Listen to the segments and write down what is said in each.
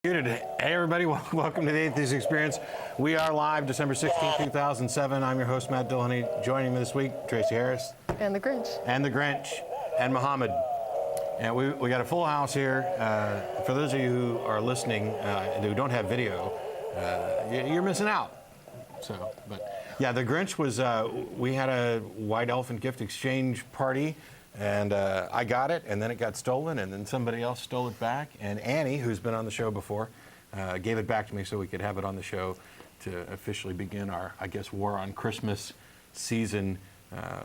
Hey everybody, welcome to the Atheist Experience. We are live December 16, 2007. I'm your host, Matt Dillahunty. Joining me this week, Tracie Harris. And the Grinch. And the Grinch. And Muhammad. And we got a full house here. For those of you who are listening and who don't have video, you're missing out. So, but yeah, the Grinch was, we had a white elephant gift exchange party. And I got it, and then it got stolen, and then somebody else stole it back. And Annie, who's been on the show before, gave it back to me so we could have it on the show to officially begin our, I guess, war on Christmas season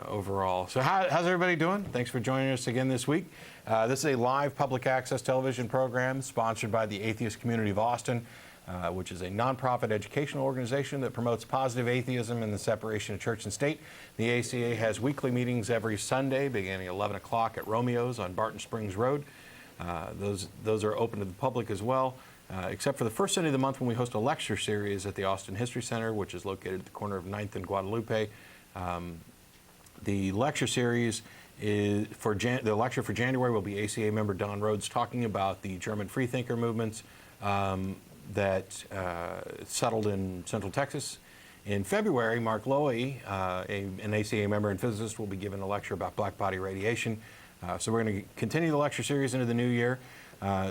overall. So how's everybody doing? Thanks for joining us again this week. This is a live public access television program sponsored by the Atheist Community of Austin, which is a nonprofit educational organization that promotes positive atheism and the separation of church and state. The ACA has weekly meetings every Sunday beginning at 11 o'clock at Romeo's on Barton Springs Road. Those are open to the public as well, except for the first Sunday of the month when we host a lecture series at the Austin History Center, which is located at the corner of 9th and Guadalupe. The lecture series is the lecture for January will be ACA member Don Rhodes talking about the German freethinker movements that settled in Central Texas. In February, Mark Lowy, an ACA member and physicist, will be giving a lecture about black body radiation. So we're going to continue the lecture series into the new year.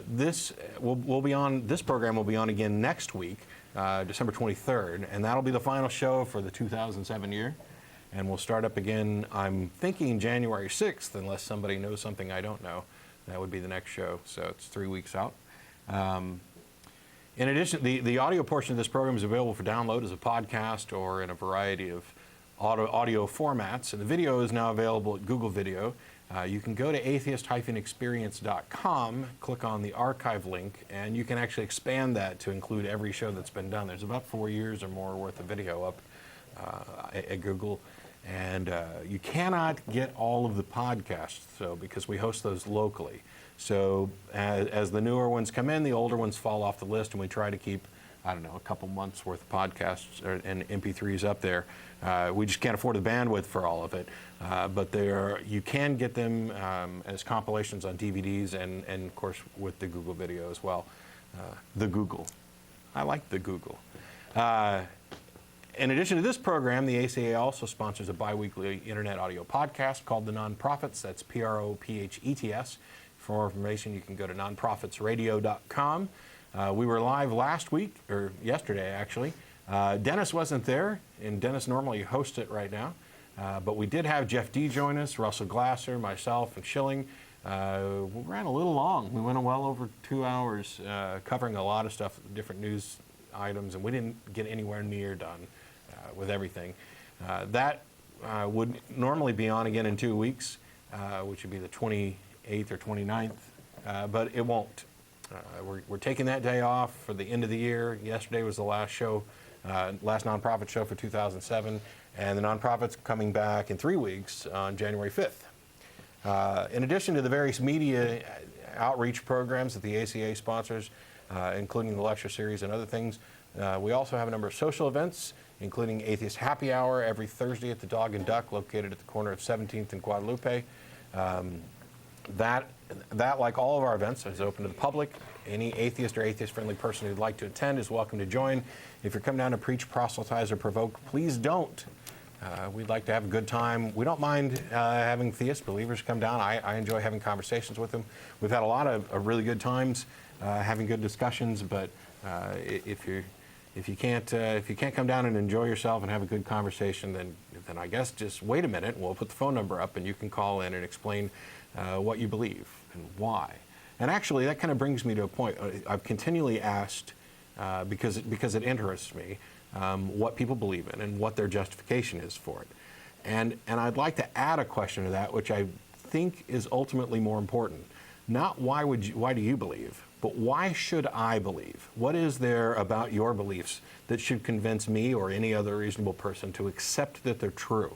This program will be on again next week, December 23rd, and that'll be the final show for the 2007 year. And we'll start up again, I'm thinking January 6th, unless somebody knows something I don't know. That would be the next show, so it's 3 weeks out. In addition, the audio portion of this program is available for download as a podcast or in a variety of audio formats. And the video is now available at Google Video. You can go to atheist-experience.com, click on the archive link, and you can actually expand that to include every show that's been done. There's about 4 years or more worth of video up at Google. And you cannot get all of the podcasts, because we host those locally. So as the newer ones come in, the older ones fall off the list, and we try to keep, I don't know, a couple months worth of podcasts and MP3s up there. We just can't afford the bandwidth for all of it, but you can get them as compilations on DVDs and of course with the Google Video as well. The Google. I like the Google. In addition to this program, the ACA also sponsors a biweekly internet audio podcast called The Nonprofits. That's PROPHETS. For more information, you can go to nonprofitsradio.com. We were live last week, or yesterday actually. Dennis wasn't there, and Dennis normally hosts it right now. But we did have Jeff D join us, Russell Glasser, myself, and Schilling. We ran a little long. We went well over 2 hours covering a lot of stuff, different news items, and we didn't get anywhere near done with everything. That would normally be on again in 2 weeks, which would be the 28th or 29th, but it won't. We're taking that day off for the end of the year. Yesterday was the last show, last nonprofit show for 2007, and the nonprofit's coming back in 3 weeks on January 5th. In addition to the various media outreach programs that the ACA sponsors, including the lecture series and other things, we also have a number of social events, including Atheist Happy Hour every Thursday at the Dog and Duck, located at the corner of 17th and Guadalupe. That, like all of our events, is open to the public. Any atheist or atheist-friendly person who'd like to attend is welcome to join. If you're coming down to preach, proselytize, or provoke, please don't. We'd like to have a good time. We don't mind having theist believers come down. I enjoy having conversations with them. We've had a lot of really good times having good discussions, but if you can't come down and enjoy yourself and have a good conversation, then I guess just wait a minute. We'll put the phone number up, and you can call in and explain what you believe and why. And actually, that kind of brings me to a point. I've continually asked, because it interests me, what people believe in and what their justification is for it. And I'd like to add a question to that, which I think is ultimately more important. Not why do you believe, but why should I believe? What is there about your beliefs that should convince me or any other reasonable person to accept that they're true?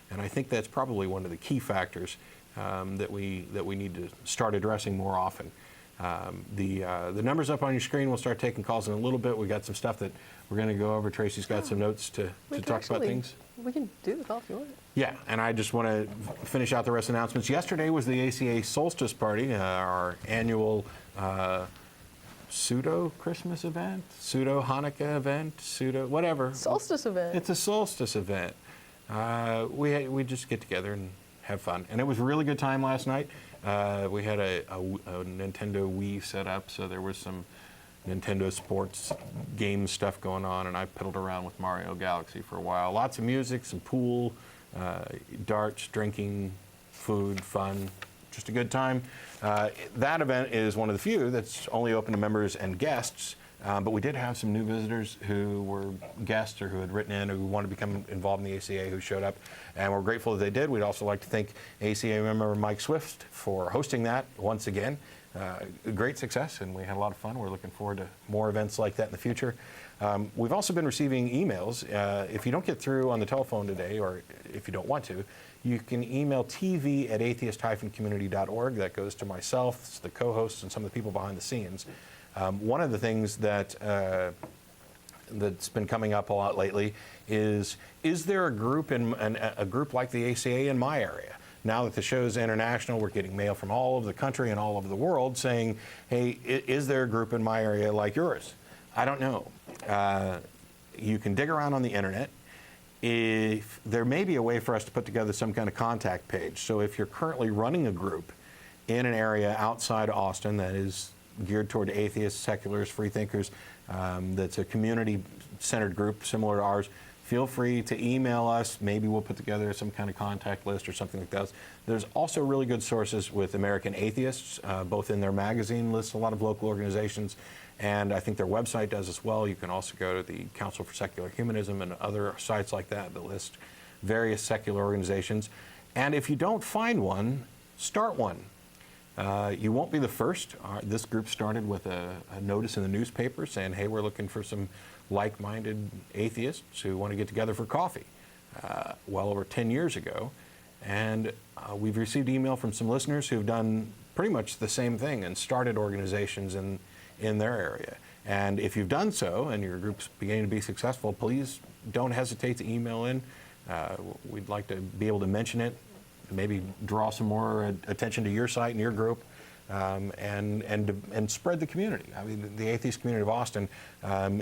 And I think that's probably one of the key factors that we need to start addressing more often. The number's up on your screen. We'll start taking calls in a little bit. We got some stuff that we're going to go over. Tracie's got some notes to talk about things. We can do the call if you want. Yeah, and I just want to finish out the rest of the announcements. Yesterday was the ACA Solstice Party, our annual pseudo-Christmas event, pseudo-Hanukkah event, whatever. Solstice event. It's a solstice event. We just get together and have fun. And it was a really good time last night. We had a Nintendo Wii set up, so there was some Nintendo sports game stuff going on, and I piddled around with Mario Galaxy for a while. Lots of music, some pool, darts, drinking, food, fun, just a good time. That event is one of the few that's only open to members and guests, but we did have some new visitors who were guests or who had written in who wanted to become involved in the ACA who showed up, and we're grateful that they did. We'd also like to thank ACA member Mike Swift for hosting that once again. Great success, and we had a lot of fun. We're looking forward to more events like that in the future. We've also been receiving emails. If you don't get through on the telephone today, or if you don't want to, you can email tv@atheist-community.org. That goes to myself, the co-hosts, and some of the people behind the scenes. One of the things that's been coming up a lot lately is there a group a group like the ACA in my area? Now that the show's international, we're getting mail from all over the country and all over the world saying, hey, is there a group in my area like yours? I don't know. You can dig around on the internet. If there may be a way for us to put together some kind of contact page. So if you're currently running a group in an area outside Austin that is geared toward atheists, secularists, freethinkers, that's a community-centered group similar to ours, feel free to email us. Maybe we'll put together some kind of contact list or something like that. There's also really good sources with American Atheists, both in their magazine lists a lot of local organizations, and I think their website does as well. You can also go to the Council for Secular Humanism and other sites like that that list various secular organizations. And if you don't find one, start one. You won't be the first. This group started with a notice in the newspaper saying, hey, we're looking for some like-minded atheists who want to get together for coffee, well over 10 years ago. And we've received email from some listeners who've done pretty much the same thing and started organizations in their area. And if you've done so and your group's beginning to be successful, please don't hesitate to email in. We'd like to be able to mention it, maybe draw some more attention to your site and your group, and spread the community. I mean, the atheist community of Austin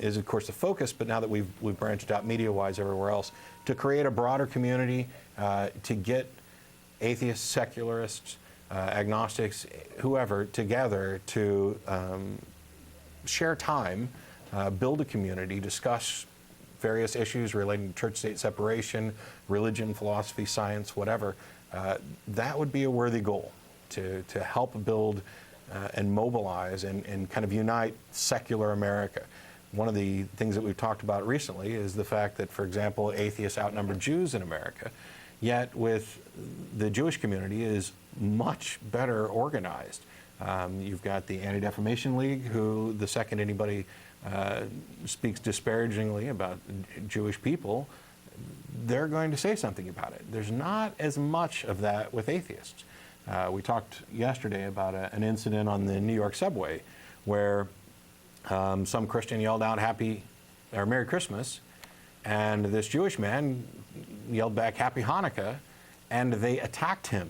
is, of course, the focus, but now that we've branched out media-wise everywhere else, to create a broader community, to get atheists, secularists, agnostics, whoever, together to share time, build a community, discuss various issues relating to church-state separation, religion, philosophy, science, whatever. That would be a worthy goal, to help build and mobilize and kind of unite secular America. One of the things that we've talked about recently is the fact that, for example, atheists outnumber Jews in America, yet with the Jewish community is much better organized. You've got the Anti-Defamation League, who the second anybody speaks disparagingly about Jewish people, they're going to say something about it. There's not as much of that with atheists. We talked yesterday about an incident on the New York subway where some Christian yelled out Merry Christmas, and this Jewish man yelled back Happy Hanukkah, and they attacked him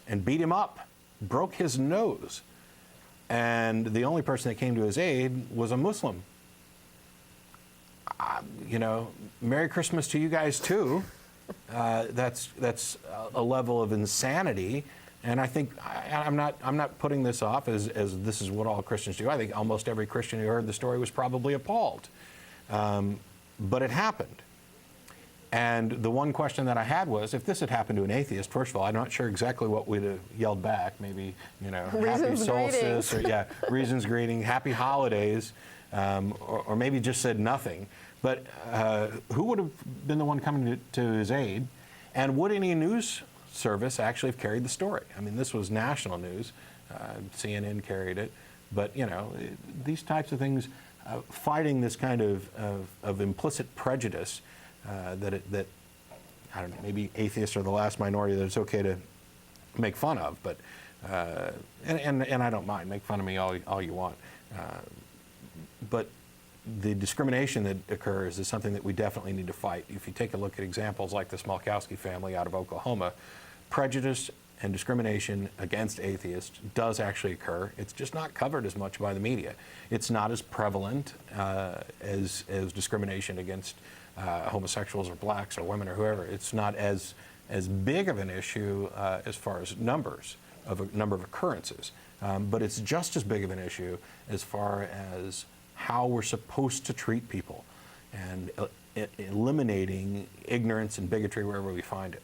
and beat him up, broke his nose, and the only person that came to his aid was a Muslim. Merry Christmas to you guys too. That's a level of insanity, and I think I'm not putting this off as this is what all Christians do. I think almost every Christian who heard the story was probably appalled, but it happened. And the one question that I had was, if this had happened to an atheist, first of all, I'm not sure exactly what we'd have yelled back. Maybe, happy solstice, or reasons greeting, happy holidays, or maybe just said nothing. But who would have been the one coming to his aid? And would any news service actually have carried the story? I mean, this was national news. CNN carried it. But, these types of things, fighting this kind of implicit prejudice, that I don't know, maybe atheists are the last minority that it's okay to make fun of, but and I don't mind, make fun of me all you want, but the discrimination that occurs is something that we definitely need to fight. If you take a look at examples like the Smolkowski family out of Oklahoma, prejudice and discrimination against atheists does actually occur. It's just not covered as much by the media. It's not as prevalent as discrimination against homosexuals or blacks or women or whoever. It's not as big of an issue as far as number of occurrences, but it's just as big of an issue as far as how we're supposed to treat people and eliminating ignorance and bigotry wherever we find it.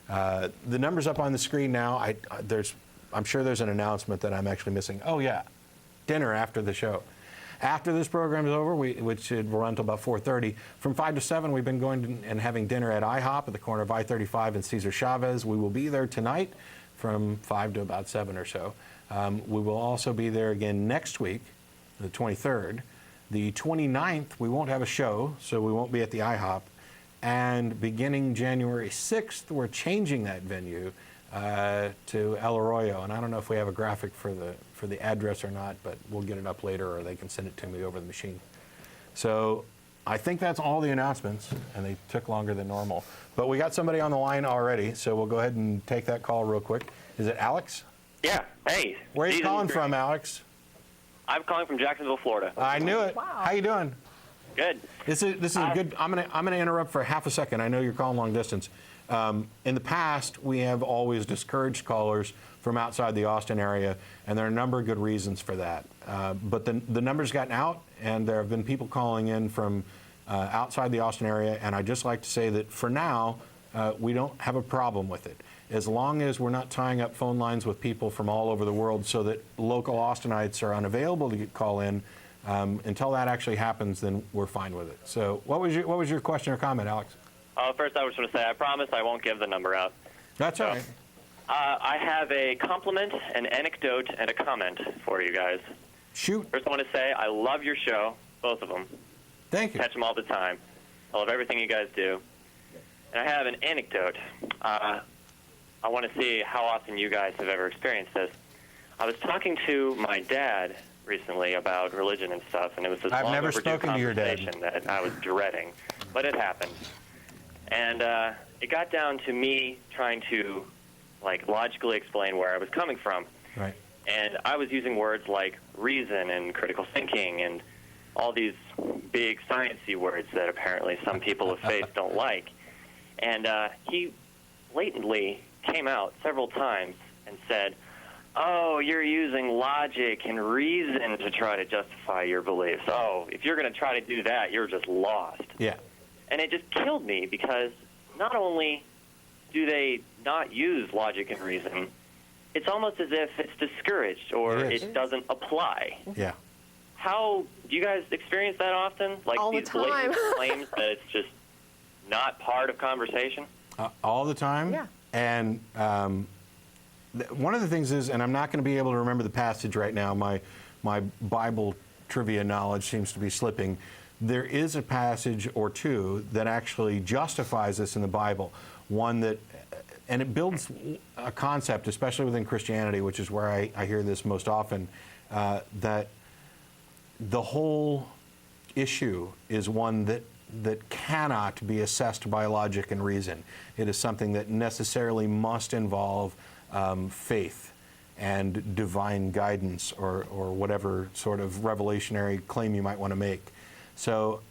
The number's up on the screen now. I'm sure there's an announcement that I'm actually missing. Oh yeah, dinner after the show. After this program is over, which will run until about 4:30, from 5 to 7, we've been going and having dinner at IHOP at the corner of I-35 and Cesar Chavez. We will be there tonight from 5 to about 7 or so. We will also be there again next week, the 23rd. The 29th, we won't have a show, so we won't be at the IHOP. And beginning January 6th, we're changing that venue to El Arroyo. And I don't know if we have a graphic for the address or not, but we'll get it up later, or they can send it to me over the machine. So I think that's all the announcements, and they took longer than normal. But we got somebody on the line already, so we'll go ahead and take that call real quick. Is it Alex? Yeah. Hey. Where are you calling from, Alex? I'm calling from Jacksonville, Florida. I knew it. Wow. How you doing? Good. This is a good. I'm gonna interrupt for half a second. I know you're calling long distance. In the past, we have always discouraged callers from outside the Austin area, and there are a number of good reasons for that. But the number's gotten out, and there have been people calling in from outside the Austin area, and I'd just like to say that for now, we don't have a problem with it. As long as we're not tying up phone lines with people from all over the world so that local Austinites are unavailable to call in, until that actually happens, then we're fine with it. So what was your question or comment, Alex? First, I was going to say, I promise I won't give the number out. That's all right. I have a compliment, an anecdote, and a comment for you guys. Shoot. First, I want to say I love your show, both of them. Thank you. Catch them all the time. I love everything you guys do. And I have an anecdote. I want to see how often you guys have ever experienced this. I was talking to my dad recently about religion and stuff, and it was this I've long never overdue spoken to your dad. conversation that I was dreading, but it happened. And it got down to me trying to, logically explain where I was coming from. Right. And I was using words like reason and critical thinking and all these big sciencey words that apparently some people of faith don't like. And he blatantly came out several times and said, "Oh, you're using logic and reason to try to justify your beliefs. Oh, if you're going to try to do that, you're just lost." Yeah. And it just killed me because not only do they not use logic and reason, it's almost as if it's discouraged or it doesn't apply. Yeah. How do you guys experience that often? Like all these the time. blatant claims that it's just not part of conversation? All the time. Yeah. And one of the things is, and I'm not going to be able to remember the passage right now, my Bible trivia knowledge seems to be slipping. There is a passage or two that actually justifies this in the Bible. One that, and it builds a concept, especially within Christianity, which is where I hear this most often, that the whole issue is one that cannot be assessed by logic and reason. It is something that necessarily must involve faith and divine guidance or whatever sort of revelationary claim you might want to make. So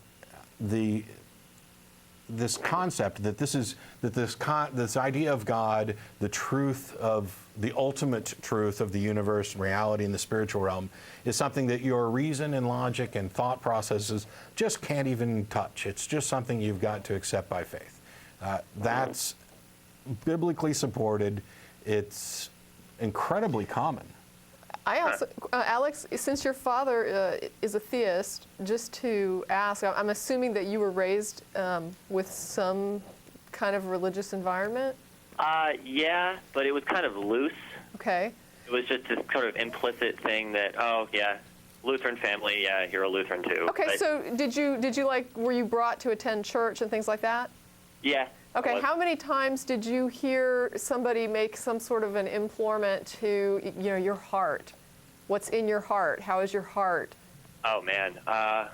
this concept that this idea of God, the truth of the ultimate truth of the universe, reality in the spiritual realm, is something that your reason and logic and thought processes just can't even touch. It's just something you've got to accept by faith. That's biblically supported. It's incredibly common. I also, Alex, since your father is a theist, just to ask, I'm assuming that you were raised with some kind of religious environment? Yeah, but it was kind of loose. Okay. It was just this sort of implicit thing that, oh, yeah, Lutheran family, yeah, you're a Lutheran too. Okay, but, so did you were you brought to attend church and things like that? Yeah. Okay, how many times did you hear somebody make some sort of an imploration to, your heart? What's in your heart? How is your heart? Oh, man. I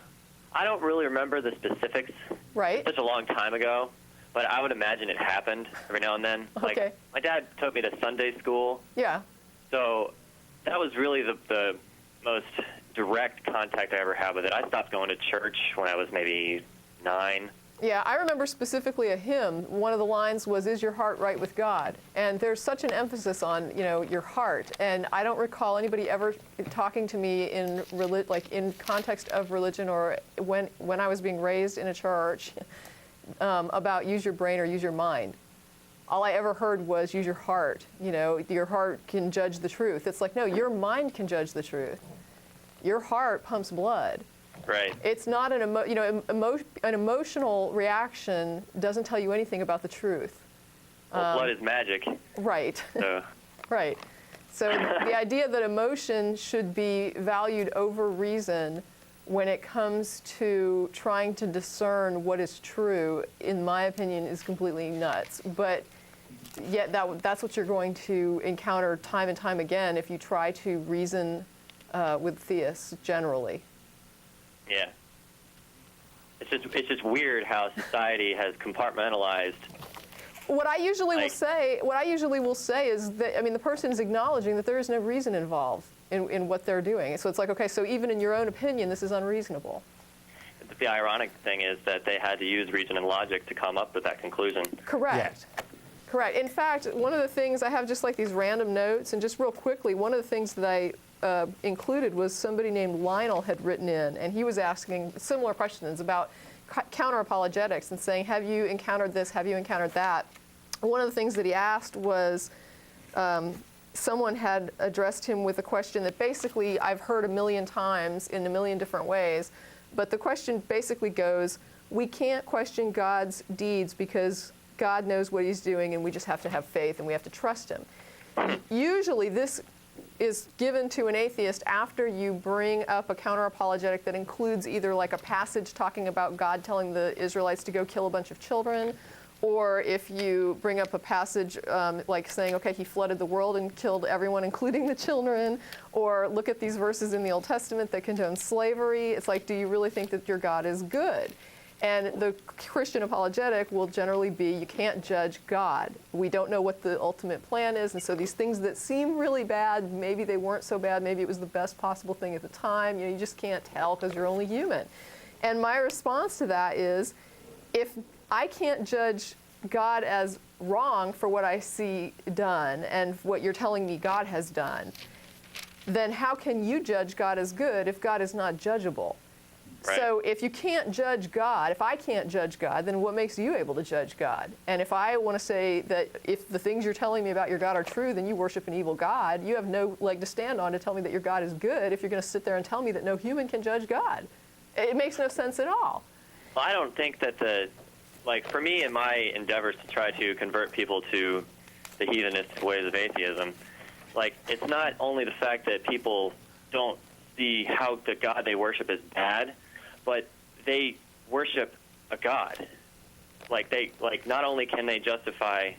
don't really remember the specifics. Right. Such a long time ago. but I would imagine it happened every now and then. Like, Okay. my dad took me to Sunday school, Yeah. so that was really the most direct contact I ever had with it. I stopped going to church when I was maybe 9. Yeah, I remember specifically a hymn. One of the lines was, "Is your heart right with God?" And there's such an emphasis on, your heart. And I don't recall anybody ever talking to me in in context of religion or when I was being raised in a church about use your brain or use your mind. All I ever heard was use your heart. Your heart can judge the truth. It's like, no, your mind can judge the truth. Your heart pumps blood. Right. It's not an an emotional reaction doesn't tell you anything about the truth. Well, blood is magic. Right. So. Right. So the idea that emotion should be valued over reason when it comes to trying to discern what is true, in my opinion, is completely nuts. But yet that's what you're going to encounter time and time again if you try to reason with theists generally. Yeah. It's just weird how society has compartmentalized. What I usually will say is that, the person is acknowledging that there is no reason involved in what they're doing. So it's like, okay, so even in your own opinion, this is unreasonable. The ironic thing is that they had to use reason and logic to come up with that conclusion. Correct. Yeah. Correct. In fact, one of the things I have just like these random notes, and just real quickly, one of the things that I included was somebody named Lionel had written in, and he was asking similar questions about counter-apologetics and saying, have you encountered this, have you encountered that? One of the things that he asked was, someone had addressed him with a question that basically I've heard a million times in a million different ways, but the question basically goes, we can't question God's deeds because God knows what he's doing and we just have to have faith and we have to trust him. Usually this is given to an atheist after you bring up a counter-apologetic that includes either like a passage talking about God telling the Israelites to go kill a bunch of children, or if you bring up a passage like saying, okay, he flooded the world and killed everyone, including the children, or look at these verses in the Old Testament that condone slavery. It's like, do you really think that your God is good? And the Christian apologetic will generally be, you can't judge God. We don't know what the ultimate plan is, and so these things that seem really bad, maybe they weren't so bad, maybe it was the best possible thing at the time. You just can't tell because you're only human. And my response to that is, if I can't judge God as wrong for what I see done and what you're telling me God has done, then how can you judge God as good if God is not judgeable? Right. So if you can't judge God, if I can't judge God, then what makes you able to judge God? And if I want to say that if the things you're telling me about your God are true, then you worship an evil God, you have no leg to stand on to tell me that your God is good if you're going to sit there and tell me that no human can judge God. It makes no sense at all. Well, I don't think that for me in my endeavors to try to convert people to the heathenistic ways of atheism, it's not only the fact that people don't see how the God they worship is bad, but they worship a God. Not only can they justify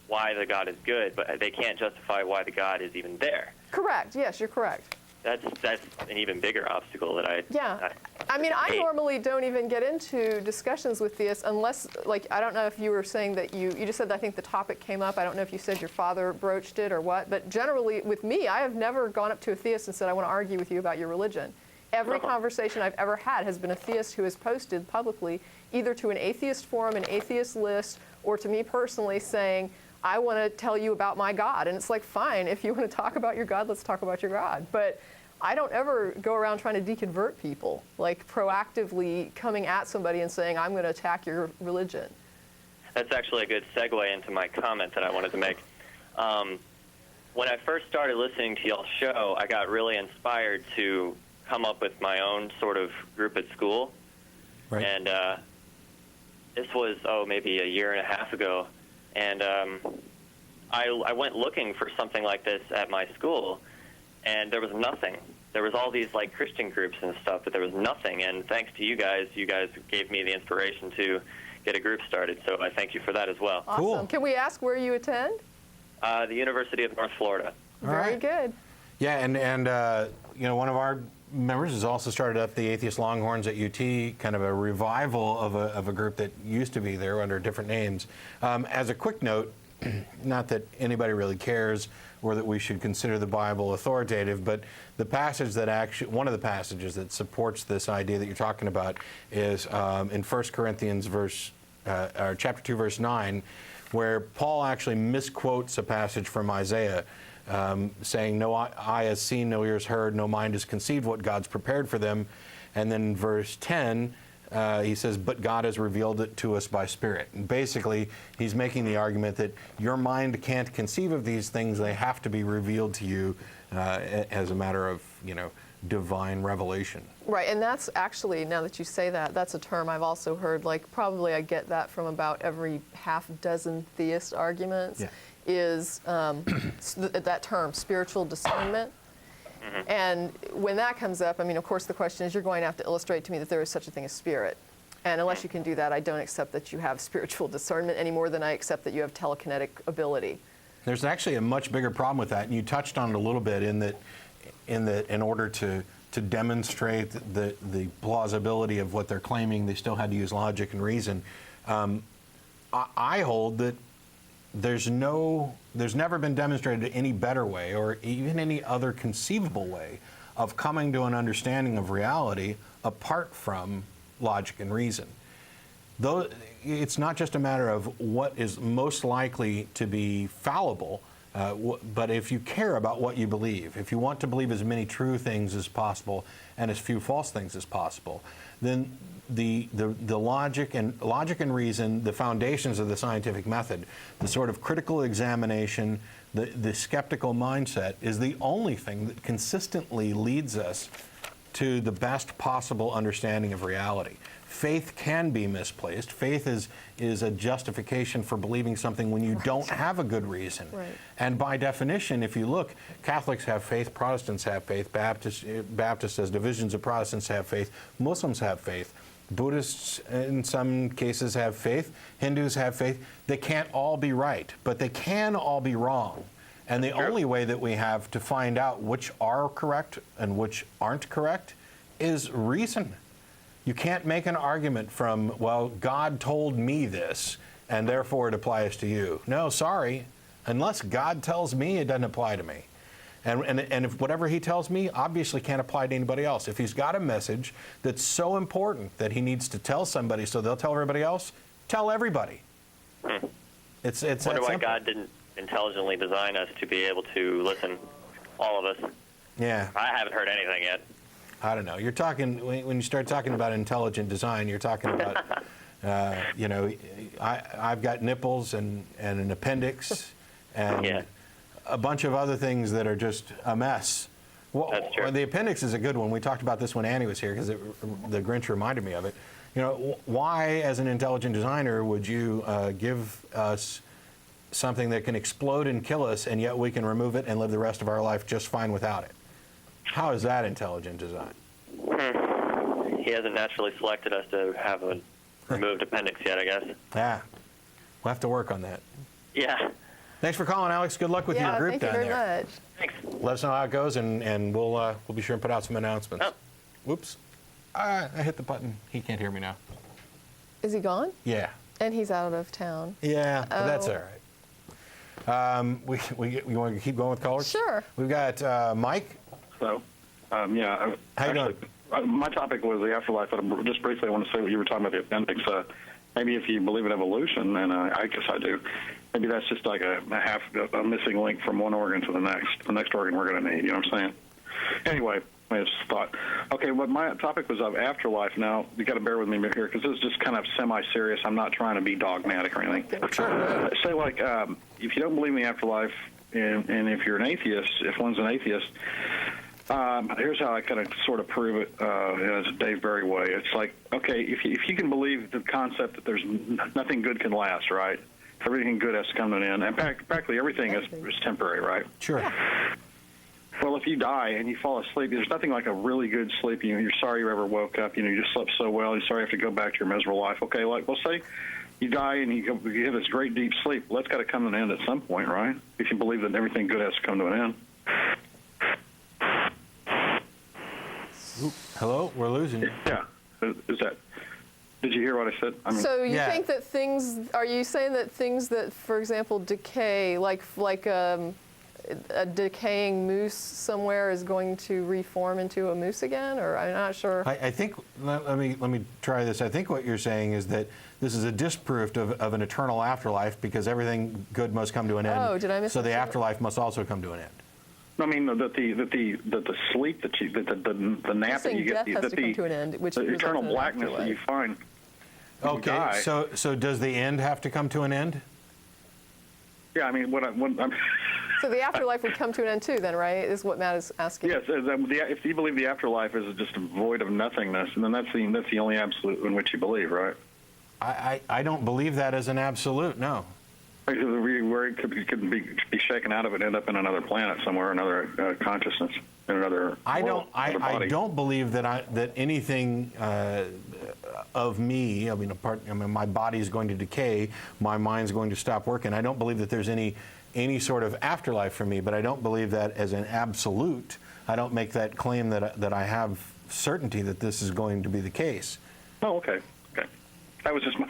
why the God is good, but they can't justify why the God is even there. Correct. Yes, you're correct. That's an even bigger obstacle that I I normally don't even get into discussions with theists unless, I don't know if you were saying that you just said that I think the topic came up. I don't know if you said your father broached it or what, but generally with me, I have never gone up to a theist and said, I want to argue with you about your religion. Every conversation I've ever had has been a theist who has posted publicly, either to an atheist forum, an atheist list, or to me personally saying, I want to tell you about my God. And it's like, fine, if you want to talk about your God, let's talk about your God. But I don't ever go around trying to deconvert people, proactively coming at somebody and saying, I'm going to attack your religion. That's actually a good segue into my comment that I wanted to make. When I first started listening to y'all's show, I got really inspired to come up with my own sort of group at school. Right. And this was, maybe a year and a half ago. And I went looking for something like this at my school, and there was nothing. There was all these Christian groups and stuff, but there was nothing. And thanks to you guys gave me the inspiration to get a group started. So I thank you for that as well. Awesome. Cool. Can we ask where you attend? The University of North Florida. Very good. Yeah, and one of our members has also started up the Atheist Longhorns at UT, kind of a revival of a group that used to be there under different names. As a quick note, not that anybody really cares or that we should consider the Bible authoritative, but the passage that one of the passages that supports this idea that you're talking about is in 1 Corinthians chapter 2, verse 9, where Paul actually misquotes a passage from Isaiah, saying, "No eye has seen, no ear has heard, no mind has conceived what God's prepared for them." And then in verse 10, he says, "But God has revealed it to us by Spirit." And basically, he's making the argument that your mind can't conceive of these things; they have to be revealed to you as a matter of, divine revelation. Right, and that's actually, now that you say that, that's a term I've also heard, probably I get that from about every half dozen theist arguments, is that term, spiritual discernment. And when that comes up, of course, the question is, you're going to have to illustrate to me that there is such a thing as spirit. And unless you can do that, I don't accept that you have spiritual discernment any more than I accept that you have telekinetic ability. There's actually a much bigger problem with that, and you touched on it a little bit in that in order to demonstrate the plausibility of what they're claiming, they still had to use logic and reason. I hold that there's never been demonstrated any better way or even any other conceivable way of coming to an understanding of reality apart from logic and reason. Though it's not just a matter of what is most likely to be fallible, but if you care about what you believe, if you want to believe as many true things as possible and as few false things as possible, then the logic and reason, the foundations of the scientific method, the sort of critical examination, the skeptical mindset is the only thing that consistently leads us to the best possible understanding of reality. Faith can be misplaced. Faith is a justification for believing something when you don't have a good reason. Right. And by definition, if you look, Catholics have faith, Protestants have faith, Baptists as divisions of Protestants have faith, Muslims have faith, Buddhists in some cases have faith, Hindus have faith. They can't all be right, but they can all be wrong. And the only way that we have to find out which are correct and which aren't correct is reason. You can't make an argument from, well, God told me this, and therefore it applies to you. No, sorry. Unless God tells me, it doesn't apply to me. And if whatever he tells me obviously can't apply to anybody else. If he's got a message that's so important that he needs to tell somebody so they'll tell everybody else, tell everybody. It's wonder why God didn't intelligently design us to be able to listen, all of us. Yeah. I haven't heard anything yet. I don't know. You're talking, when you start talking about intelligent design, you're talking about, I've got nipples and an appendix and a bunch of other things that are just a mess. Well, that's true. The appendix is a good one. We talked about this when Annie was here because the Grinch reminded me of it. Why, as an intelligent designer, would you give us something that can explode and kill us, and yet we can remove it and live the rest of our life just fine without it? How is that intelligent design? He hasn't naturally selected us to have a removed appendix yet, I guess. Yeah. We'll have to work on that. Yeah. Thanks for calling, Alex. Good luck with your group down there. Thank you very much. Thanks. Let us know how it goes, and we'll be sure and put out some announcements. Oh. Whoops. I hit the button. He can't hear me now. Is he gone? Yeah. And he's out of town. Yeah, but that's all right. You want to keep going with callers? Sure. We've got Mike. So, How you doing? My topic was the afterlife, but just briefly I want to say what you were talking about, the appendix. Maybe if you believe in evolution, and I guess I do, maybe that's just like a missing link from one organ to the next organ we're going to need, you know what I'm saying? Anyway, I just thought, okay, well, my topic was of afterlife. Now, you got to bear with me here, because this is just kind of semi-serious. I'm not trying to be dogmatic or anything. Sure. Say, like, if you don't believe in the afterlife, and if you're an atheist, if one's an atheist, here's how I kind of sort of prove it as a Dave Berry way. It's like, okay, if you can believe the concept that there's nothing good can last, right? Everything good has to come to an end, and practically everything is temporary, right? Sure. Well, if you die and you fall asleep, there's nothing like a really good sleep. You're sorry you ever woke up. You just slept so well. You're sorry you have to go back to your miserable life. Okay, like, well, say you die and you have this great deep sleep. Well, that's got to come to an end at some point, right? If you believe that everything good has to come to an end. Oop, hello, we're losing you. Yeah. Is that? Did you hear what I said? I mean, So you Yeah. think that are you saying that things that, for example, decay, like a decaying moose somewhere is going to reform into a moose again? Or I'm not sure. I think, let me try this. I think what you're saying is that this is a disproof of an eternal afterlife because everything good must come to an end. Oh, did I miss So the that? afterlife must also come to an end. I mean that the sleep that you the nap that saying you get death has that to come to an end, which the results eternal in an blackness that you afterlife. find. when you Okay, die. so does the end have to come to an end? Yeah, I mean I'm So the afterlife would come to an end too, then, right? Is what Matt is asking. yes. If you believe the afterlife is just a void of nothingness, and then that's the only absolute in which you believe, right? I don't believe that as an absolute, no. Where it could be shaken out of it and end up in another planet somewhere, another consciousness, in another world, another I body. don't believe that anything of me, I mean, my body is going to decay, my mind's going to stop working. I don't believe that there's any sort of afterlife for me, but I don't believe that as an absolute. I don't make that claim that I have certainty that this is going to be the case. Oh, okay. That was just my.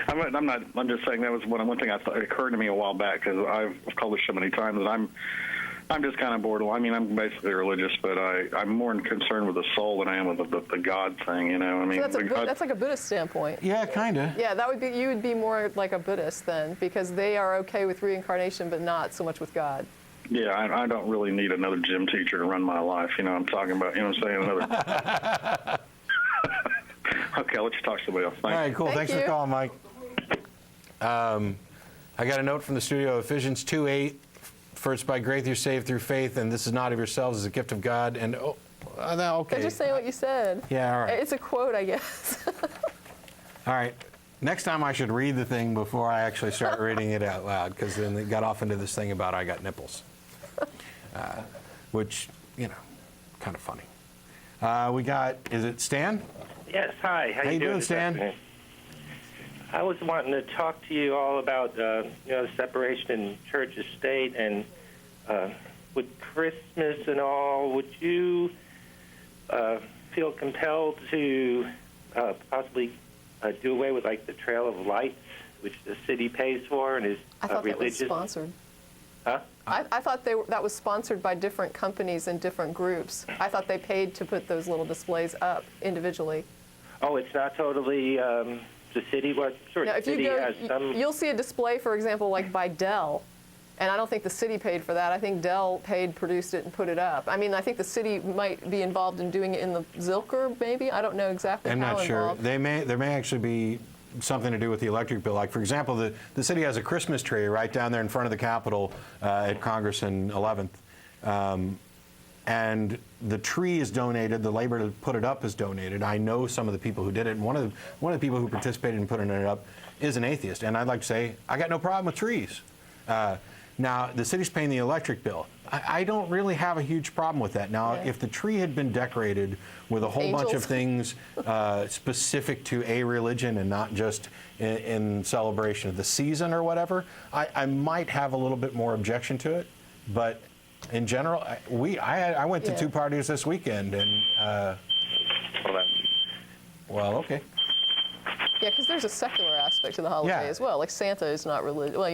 I'm just saying that was one thing it occurred to me a while back because I've called this so many times that I'm just kind of bored. I mean, I'm basically religious, but I'm more concerned with the soul than I am with the God thing. You know, I mean, So that's like a Buddhist standpoint. Yeah, kind of. Yeah, that would be, you would be more like a Buddhist then, because they are okay with reincarnation, but not so much with God. yeah, I don't really need another gym teacher to run my life. You know, I'm talking about. You know, what I'm saying another. Okay, I'll let you talk to somebody else. All right, cool. Thank Thanks for you. calling, Mike. I got a note from the studio, Ephesians 2:8. For it's by grace you're saved through faith, and this is not of yourselves, it's a gift of God. And okay. I'm just saying what you said. Yeah, all right. It's a quote, I guess. All right. Next time I should read the thing before I actually start reading it out loud, because then it got off into this thing about I got nipples, which, kind of funny. We got, is it Stan? Yes, hi. How you doing, this Stan? afternoon? I was wanting to talk to you all about the separation in church and state, and with Christmas and all, would you feel compelled to possibly do away with like the Trail of Lights, which the city pays for and is I thought that was religious? sponsored. Huh? I thought that was sponsored by different companies and different groups. I thought they paid to put those little displays up individually. Oh, it's not totally the city. What sure? Now, The if you city go, has some. you'll see a display, for example, like by Dell, and I don't think the city paid for that. I think Dell produced it, and put it up. I mean, I think the city might be involved in doing it in the Zilker, maybe. I don't know exactly I'm how not sure. involved. There may actually be something to do with the electric bill. Like, for example, the city has a Christmas tree right down there in front of the Capitol at Congress and 11th. And the tree is donated. The labor to put it up is donated. I know some of the people who did it. And one of the people who participated in putting it up is an atheist. And I'd like to say, I got no problem with trees. Now, the city's paying the electric bill. I don't really have a huge problem with that. Now, Yeah. if the tree had been decorated with a whole bunch of Angels. things specific to a religion and not just in celebration of the season or whatever, I might have a little bit more objection to it. But in general, I went to Yeah. 2 parties this weekend, and Hold on. well, okay. Yeah, because there's a secular aspect to the holiday Yeah. as well. Like Santa is not religious. Well,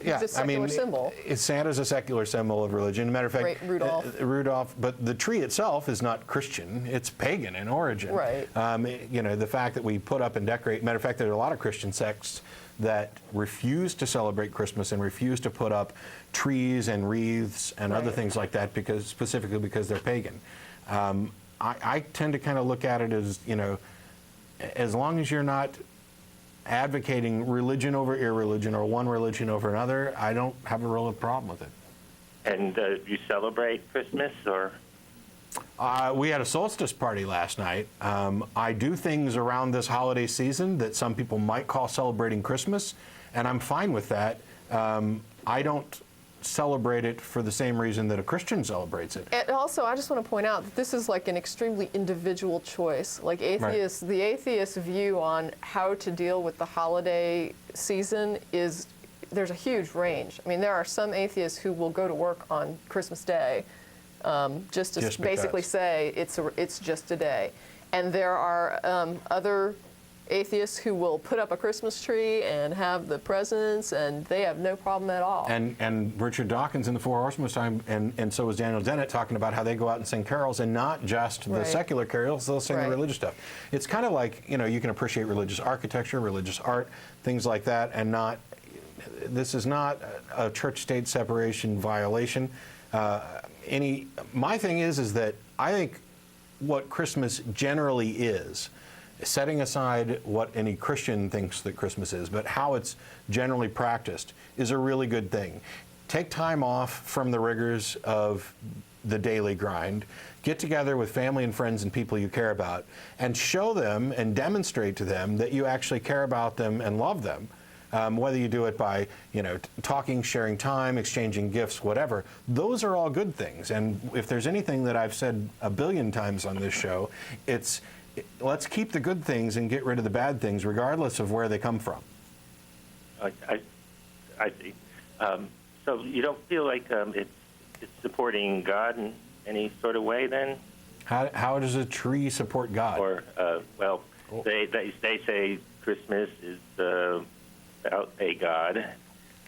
Yeah, it's a secular symbol. Santa's a secular symbol of religion. Matter of fact, Great Rudolph. Rudolph, but the tree itself is not Christian. It's pagan in origin. Right. The fact that we put up and decorate. Matter of fact, there are a lot of Christian sects that refuse to celebrate Christmas and refuse to put up trees and wreaths and other Right. things like that specifically because they're pagan. I tend to kind of look at it as, as long as you're not advocating religion over irreligion or one religion over another, I don't have a real problem with it. And you celebrate Christmas or? We had a solstice party last night. I do things around this holiday season that some people might call celebrating Christmas, and I'm fine with that. I don't celebrate it for the same reason that a Christian celebrates it. And also, I just want to point out that this is like an extremely individual choice. Like atheists, the atheist view on how to deal with the holiday season there's a huge range. I mean, there are some atheists who will go to work on Christmas Day just to Just basically because. say it's just a day. And there are other atheists who will put up a Christmas tree and have the presents, and they have no problem at all. And Richard Dawkins in the Four Horsemen was talking, and so was Daniel Dennett, talking about how they go out and sing carols, and not just the Right. secular carols, they'll sing Right. the religious stuff. It's kind of like, you can appreciate religious architecture, religious art, things like that, and this is not a church-state separation violation. My thing is that I think what Christmas generally is, setting aside what any Christian thinks that Christmas is, but how it's generally practiced is a really good thing. Take time off from the rigors of the daily grind, get together with family and friends and people you care about, and show them and demonstrate to them that you actually care about them and love them. Whether you do it by, talking, sharing time, exchanging gifts, whatever, those are all good things. And if there's anything that I've said a billion times on this show, it's let's keep the good things and get rid of the bad things, regardless of where they come from. I see. So you don't feel like it's supporting God in any sort of way then? How does a tree support God? Or, they say Christmas is about a God,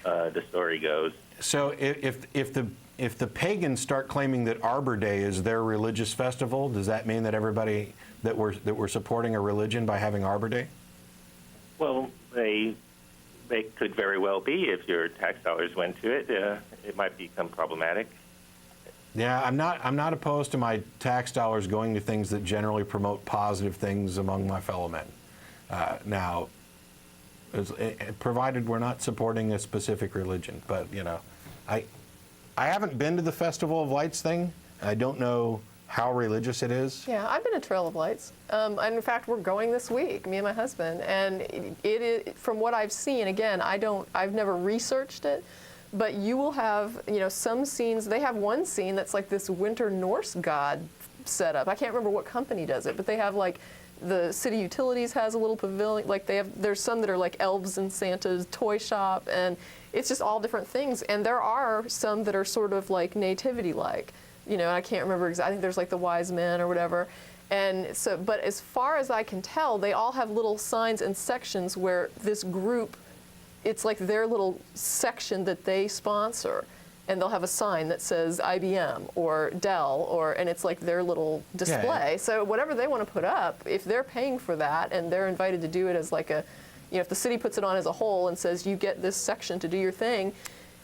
the story goes. So if the pagans start claiming that Arbor Day is their religious festival, does that mean that everybody that we're supporting a religion by having Arbor Day? Well, they could very well be if your tax dollars went to it. It might become problematic. Yeah, I'm not opposed to my tax dollars going to things that generally promote positive things among my fellow men. Now, provided we're not supporting a specific religion. But I haven't been to the Festival of Lights thing. I don't know how religious it is. Yeah, I've been to Trail of Lights. And in fact, we're going this week, me and my husband. And it is, from what I've seen, again, I've never researched it, but you will have, some scenes. They have one scene that's like this winter Norse god setup. I can't remember what company does it, but they have like, the city utilities has a little pavilion. Like there's some that are like elves and Santa's toy shop, and it's just all different things. And there are some that are sort of like nativity-like. I can't remember exactly. I think there's like the wise men or whatever. And so, but as far as I can tell, they all have little signs and sections where this group, it's like their little section that they sponsor. And they'll have a sign that says IBM or Dell, and it's like their little display. Yeah. So whatever they want to put up, if they're paying for that and they're invited to do it as like if the city puts it on as a whole and says you get this section to do your thing.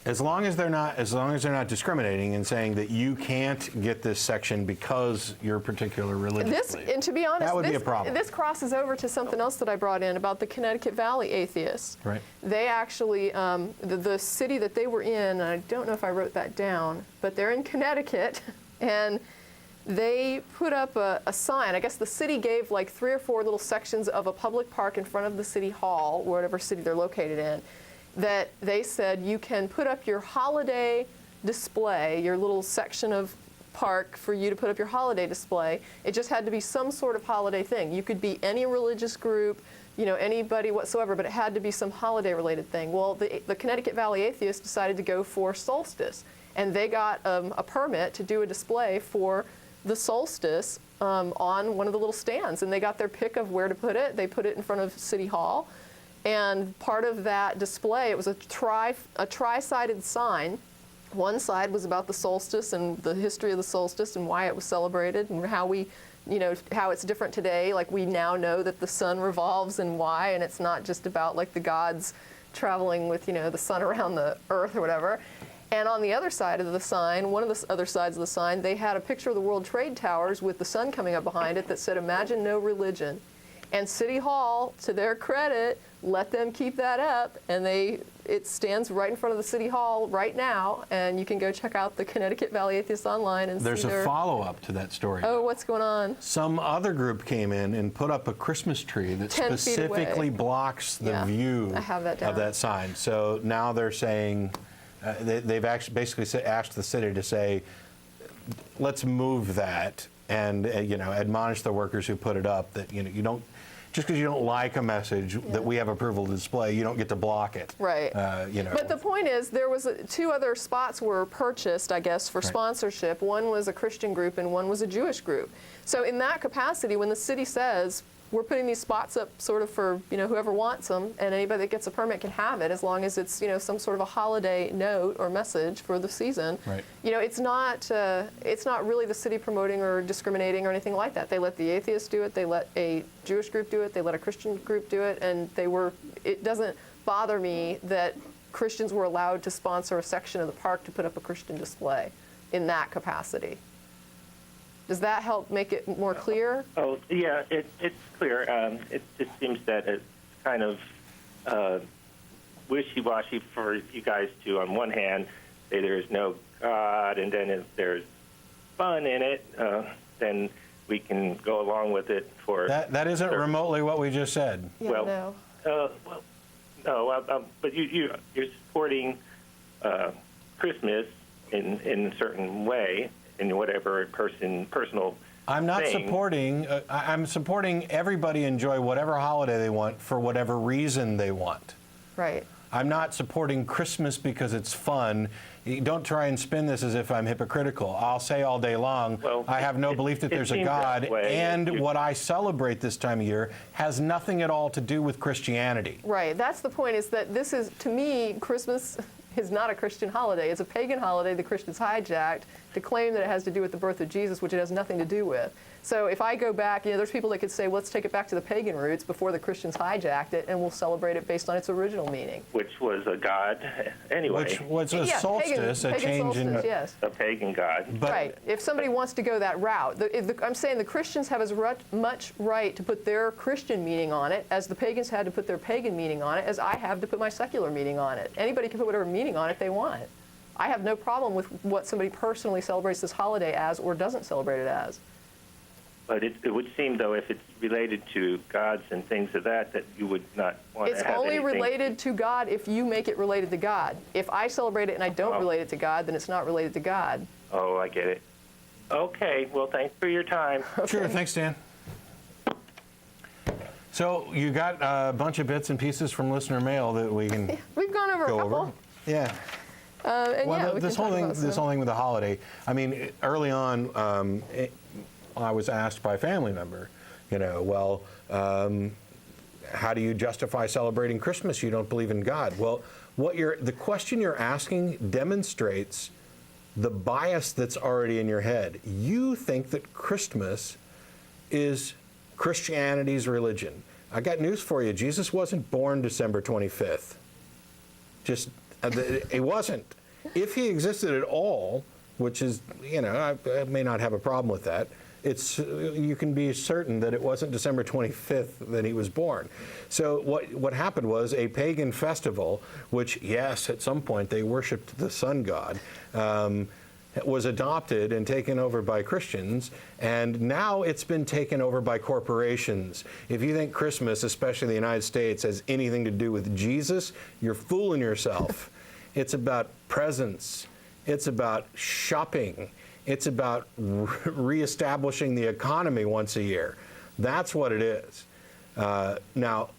As long as they're not discriminating and saying that you can't get this section because you're particular religious belief. And to be honest, that would be a problem. This crosses over to something else that I brought in about the Connecticut Valley atheists. Right. They actually, the city that they were in, and I don't know if I wrote that down, but they're in Connecticut, and they put up a sign. I guess the city gave like 3 or 4 little sections of a public park in front of the city hall, whatever city they're located in, that they said you can put up your holiday display, your little section of park for you to put up your holiday display. It just had to be some sort of holiday thing. You could be any religious group, anybody whatsoever, but it had to be some holiday-related thing. Well, the Connecticut Valley Atheists decided to go for solstice, and they got a permit to do a display for the solstice on one of the little stands, and they got their pick of where to put it. They put it in front of City Hall. And part of that display, it was a tri-sided sign. One side was about the solstice and the history of the solstice and why it was celebrated and how how it's different today. Like we now know that the sun revolves and why, and it's not just about like the gods traveling with, the sun around the earth or whatever. And on the other side of the sign, one of the other sides of the sign, they had a picture of the World Trade Towers with the sun coming up behind it that said, "Imagine no religion." And City Hall, to their credit, let them keep that up, and it stands right in front of the City Hall right now, and you can go check out the Connecticut Valley Atheists online and There's see a follow-up to that story. Oh, what's going on? Some other group came in and put up a Christmas tree that 10 feet away. specifically blocks the view I have that down. of that sign. So now they're saying, they've actually basically asked the city to say, let's move that and admonish the workers who put it up that you don't just because you don't like a message that we have approval to display, you don't get to block it. Right. You know. But the point is, there was 2 other spots were purchased, I guess, for sponsorship. One was a Christian group and one was a Jewish group. So in that capacity, when the city says, we're putting these spots up sort of for, whoever wants them, and anybody that gets a permit can have it, as long as it's, some sort of a holiday note or message for the season. Right. It's not really the city promoting or discriminating or anything like that. They let the atheists do it, they let a Jewish group do it, they let a Christian group do it, and it doesn't bother me that Christians were allowed to sponsor a section of the park to put up a Christian display in that capacity. Does that help make it more clear? Oh, yeah, it's clear. It just seems that it's kind of wishy-washy for you guys to, on one hand, say there's no God, and then if there's fun in it, then we can go along with it for... That isn't remotely what we just said. Yeah, well, no, but you're supporting Christmas in a certain way, in whatever personal. I'm not thing. I'm supporting everybody enjoy whatever holiday they want for whatever reason they want. Right. I'm not supporting Christmas because it's fun. Don't try and spin this as if I'm hypocritical. I'll say all day long, well, I have no belief that there's a God, and what I celebrate this time of year has nothing at all to do with Christianity. Right. That's the point, is that this is, to me, Christmas is not a Christian holiday. It's a pagan holiday the Christians hijacked to claim that it has to do with the birth of Jesus, which it has nothing to do with. So if I go back, there's people that could say, well, let's take it back to the pagan roots before the Christians hijacked it, and we'll celebrate it based on its original meaning. Which was a god anyway. Which was a solstice, a change in... Yes. A pagan god. But, right. If somebody wants to go that route, I'm saying the Christians have as much right to put their Christian meaning on it as the pagans had to put their pagan meaning on it, as I have to put my secular meaning on it. Anybody can put whatever meaning on it they want. I have no problem with what somebody personally celebrates this holiday as or doesn't celebrate it as. But it would seem, though, if it's related to gods and things of that you would not want to have It's only anything. related to God if you make it related to God. If I celebrate it and I don't relate it to God, then it's not related to God. Oh, I get it. Okay, well, thanks for your time. Sure, thanks, Dan. So you got a bunch of bits and pieces from listener mail that we can We've gone over a go couple. over. Yeah. And Well, we this can whole talk thing, about some. this whole thing with the holiday. I mean, early on, I was asked by a family member, how do you justify celebrating Christmas? You don't believe in God. Well, the question you're asking demonstrates the bias that's already in your head. You think that Christmas is Christianity's religion. I got news for you. Jesus wasn't born December 25th. It wasn't. If he existed at all, which is, I may not have a problem with that, you can be certain that it wasn't December 25th that he was born. So what happened was a pagan festival, which, yes, at some point they worshipped the sun god, was adopted and taken over by Christians, and now it's been taken over by corporations. If you think Christmas, especially in the United States, has anything to do with Jesus, you're fooling yourself. It's about presents. It's about shopping. It's about reestablishing the economy once a year. That's what it is. Now,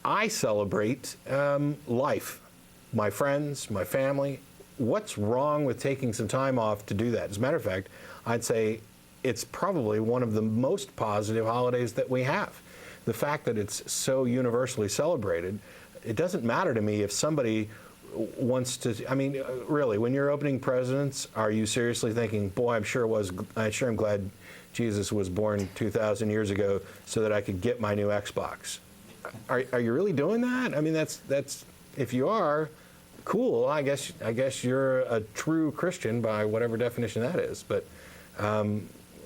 I celebrate life, my friends, my family. What's wrong with taking some time off to do that? As a matter of fact, I'd say it's probably one of the most positive holidays that we have. The fact that it's so universally celebrated, it doesn't matter to me if somebody wants to. I mean, really, when you're opening presents, are you seriously thinking, boy, I'm sure I'm glad Jesus was born 2,000 years ago so that I could get my new Xbox? Are you really doing that? I mean, that's if you are, cool. I guess you're a true Christian by whatever definition that is. But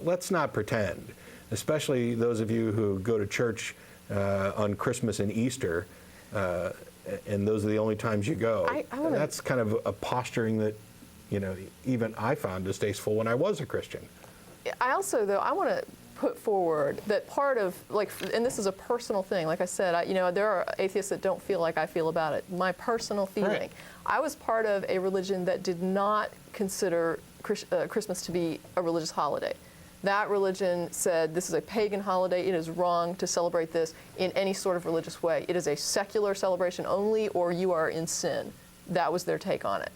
let's not pretend, especially those of you who go to church on Christmas and Easter. And those are the only times you go. That's kind of a posturing that, even I found distasteful when I was a Christian. I also, though, I want to put forward that part of, and this is a personal thing, like I said, there are atheists that don't feel like I feel about it. My personal feeling. Right. I was part of a religion that did not consider Christmas to be a religious holiday. That religion said this is a pagan holiday. It is wrong to celebrate this in any sort of religious way. It is a secular celebration only, or you are in sin. That was their take on it.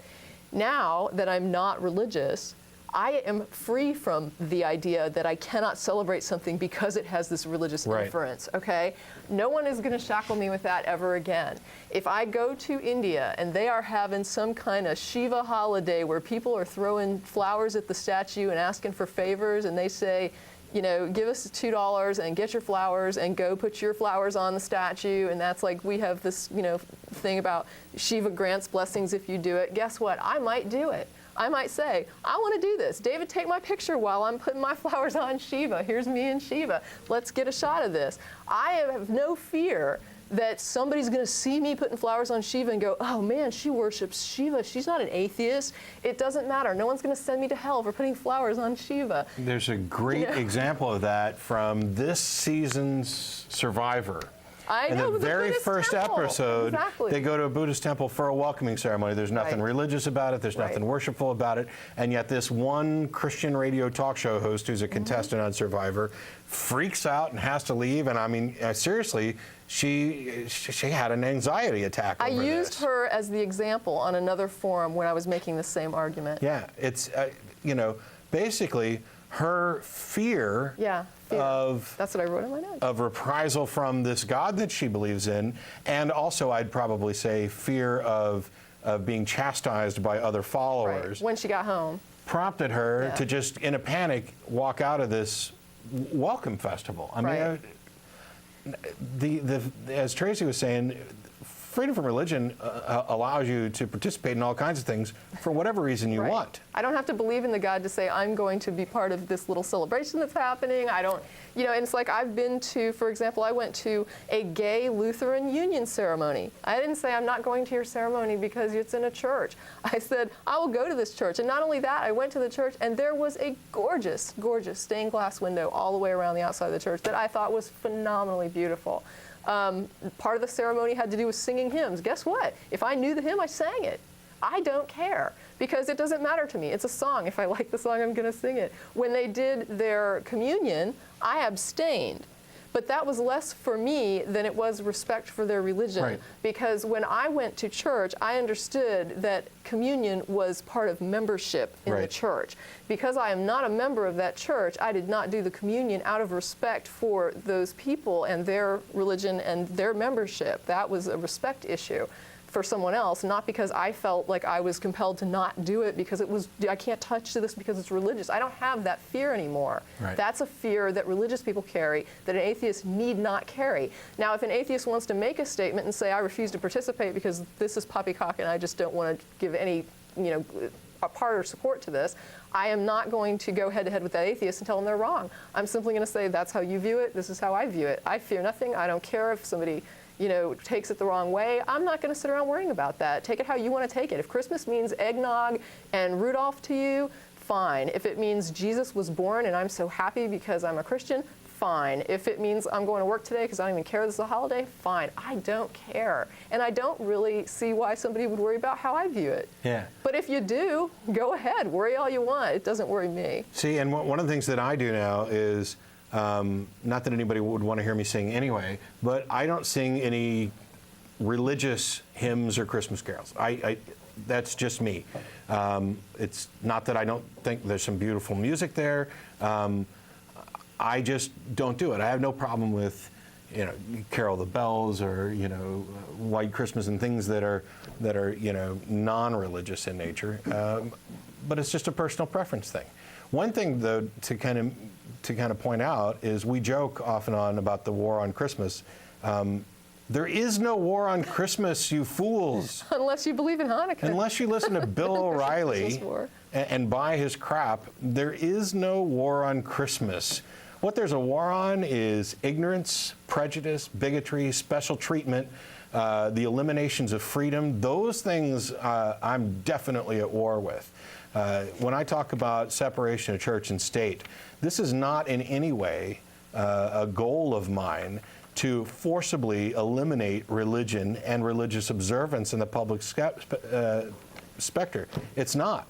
Now that I'm not religious, I am free from the idea that I cannot celebrate something because it has this religious inference, okay? No one is going to shackle me with that ever again. If I go to India and they are having some kind of Shiva holiday where people are throwing flowers at the statue and asking for favors, and they say, you know, give us $2 and get your flowers and go put your flowers on the statue, and that's like, we have this, you know, thing about Shiva grants blessings if you do it. Guess what? I might do it. I might say, I want to do this. David, take my picture while I'm putting my flowers on Shiva. Here's me and Shiva. Let's get a shot of this. I have no fear that somebody's going to see me putting flowers on Shiva and go, oh man, she worships Shiva. She's not an atheist. It doesn't matter. No one's going to send me to hell for putting flowers on Shiva. There's a great example of that from this season's Survivor. I know, in the very first temple. episode, Exactly. they go to a Buddhist temple for a welcoming ceremony. There's nothing religious about it. There's nothing worshipful about it. And yet this one Christian radio talk show host who's a contestant on Survivor freaks out and has to leave. And I mean, seriously, she had an anxiety attack over I used this. her as the example on another forum when I was making the same argument. Yeah, it's, you know, basically her fear of that's what I wrote in my notes. Of reprisal from this God that she believes in, and also I'd probably say fear of being chastised by other followers. When she got home, prompted her to just, in a panic, walk out of this welcome festival. I mean, as Tracie was saying, freedom from religion allows you to participate in all kinds of things for whatever reason you want. I don't have to believe in the God to say, I'm going to be part of this little celebration that's happening. I don't, you know, and it's like I've been to, for example, I went to a gay Lutheran union ceremony. I didn't say I'm not going to your ceremony because it's in a church. I said, I will go to this church. And not only that, I went to the church and there was a gorgeous, gorgeous stained glass window all the way around the outside of the church that I thought was phenomenally beautiful. Part of the ceremony had to do with singing hymns. Guess what? If I knew the hymn, I sang it. I don't care because it doesn't matter to me. It's a song. If I like the song, I'm going to sing it. When they did their communion, I abstained. But that was less for me than it was respect for their religion. Because when I went to church, I understood that communion was part of membership in the church. Because I am not a member of that church, I did not do the communion out of respect for those people and their religion and their membership. That was a respect issue for someone else, not because I felt like I was compelled to not do it because it was, I can't touch this because it's religious. I don't have that fear anymore. That's a fear that religious people carry that an atheist need not carry. Now, if an atheist wants to make a statement and say, I refuse to participate because this is poppycock and I just don't want to give any, you know, a part or support to this, I am not going to go head to head with that atheist and tell them they're wrong. I'm simply going to say, that's how you view it, this is how I view it. I fear nothing. I don't care if somebody, you know, takes it the wrong way. I'm not going to sit around worrying about that. Take it how you want to take it. If Christmas means eggnog and Rudolph to you, fine. If it means Jesus was born and I'm so happy because I'm a Christian, fine. If it means I'm going to work today because I don't even care this is a holiday, fine. I don't care. And I don't really see why somebody would worry about how I view it. But if you do, go ahead. Worry all you want. It doesn't worry me. See, and one of the things that I do now is, not that anybody would want to hear me sing anyway, but I don't sing any religious hymns or Christmas carols. That's just me. It's not that I don't think there's some beautiful music there. I just don't do it. I have no problem with, you know, Carol the Bells or, you know, White Christmas and things that are you know, non-religious in nature. But it's just a personal preference thing. One thing, though, to kind of point out is we joke off and on about the war on Christmas. There is no war on Christmas, you fools. Unless you believe in Hanukkah. Unless you listen to Bill O'Reilly and buy his crap, there is no war on Christmas. What there's a war on is ignorance, prejudice, bigotry, special treatment, the eliminations of freedom. Those things I'm definitely at war with. When I talk about separation of church and state, this is not in any way a goal of mine to forcibly eliminate religion and religious observance in the public specter. It's not.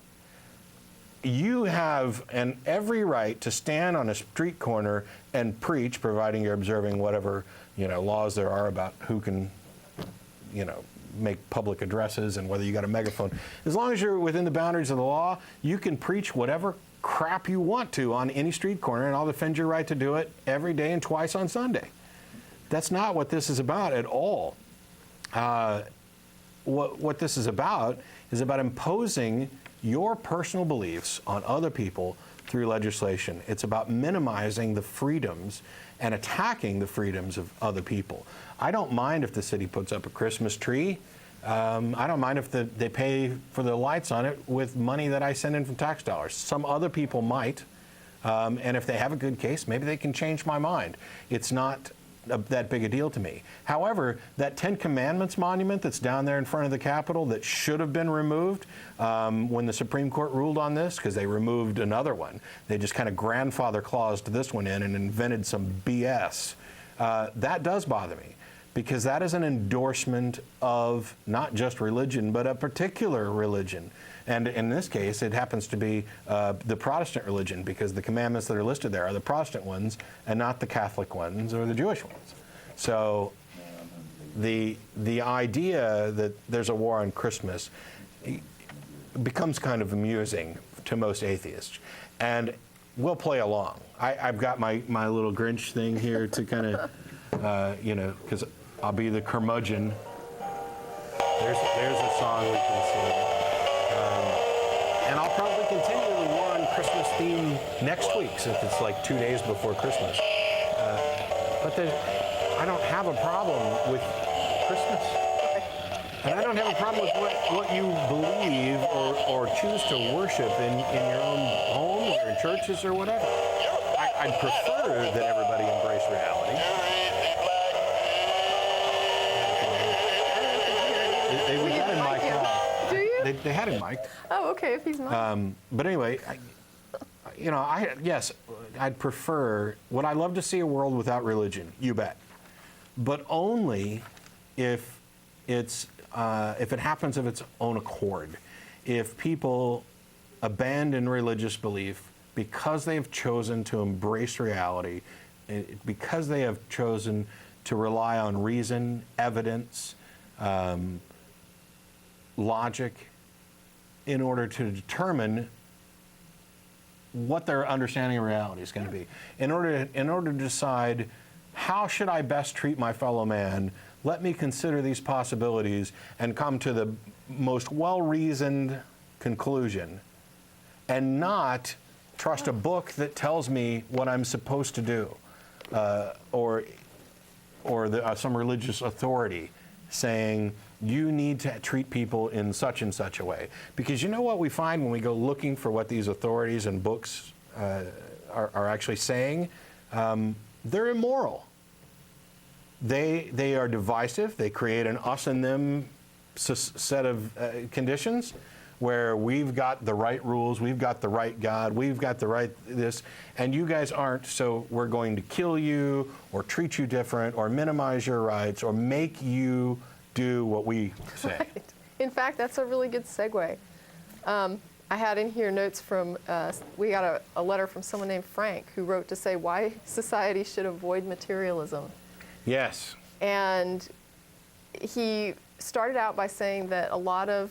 you have every right to stand on a street corner and preach, providing you're observing whatever laws there are about who can make public addresses and whether you got a megaphone. As long as you're within the boundaries of the law, you can preach whatever crap you want to on any street corner, and I'll defend your right to do it every day and twice on Sunday. That's not what this is about at all. What this is about imposing your personal beliefs on other people through legislation. It's about minimizing the freedoms and attacking the freedoms of other people. I don't mind if the city puts up a Christmas tree. I don't mind if they pay for the lights on it with money that I send in from tax dollars. Some other people might, and if they have a good case, maybe they can change my mind. It's not that big a deal to me. However, that 10 Commandments monument that's down there in front of the Capitol that should have been removed when the Supreme Court ruled on this, because they removed another one. They just kind of grandfather claused this one in and invented some BS. That does bother me, because that is an endorsement of not just religion, but a particular religion. And in this case, it happens to be the Protestant religion, because the commandments that are listed there are the Protestant ones and not the Catholic ones or the Jewish ones. So the idea that there's a war on Christmas becomes kind of amusing to most atheists. And we'll play along. I've got my little Grinch thing here to kind of, because I'll be the curmudgeon. There's a song we can sing. And I'll probably continue the war on Christmas theme next week, since it's like 2 days before Christmas. But I don't have a problem with Christmas. And I don't have a problem with what you believe or choose to worship in your own homes or in churches or whatever. I'd prefer that everybody embrace reality. They had him mic'd up. Do you? They had him mic'd. Oh, okay, if he's not. But anyway, yes, I'd prefer. Would I love to see a world without religion? You bet. But only if it happens of its own accord. If people abandon religious belief because they have chosen to embrace reality, because they have chosen to rely on reason, evidence, logic, in order to determine what their understanding of reality is going to be. In order to decide, how should I best treat my fellow man? Let me consider these possibilities and come to the most well-reasoned conclusion, and not trust a book that tells me what I'm supposed to do, or some religious authority saying, you need to treat people in such and such a way. Because you know what we find when we go looking for what these authorities and books are actually saying? They're immoral. They are divisive. They create an us and them set of conditions where we've got the right rules, we've got the right God, we've got the right this, and you guys aren't, so we're going to kill you or treat you different or minimize your rights or make you do what we say. Right. In fact, that's a really good segue. I had in here notes from, we got a letter from someone named Frank who wrote to say why society should avoid materialism. Yes. And he started out by saying that a lot of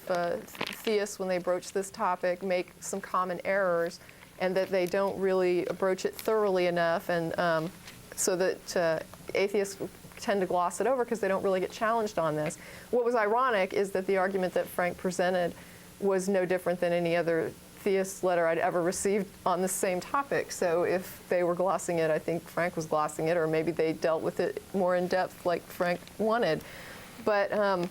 theists, when they broach this topic, make some common errors, and that they don't really broach it thoroughly enough, and so that atheists tend to gloss it over because they don't really get challenged on this. What was ironic is that the argument that Frank presented was no different than any other theist letter I'd ever received on the same topic. So if they were glossing it, I think Frank was glossing it, or maybe they dealt with it more in depth like Frank wanted. But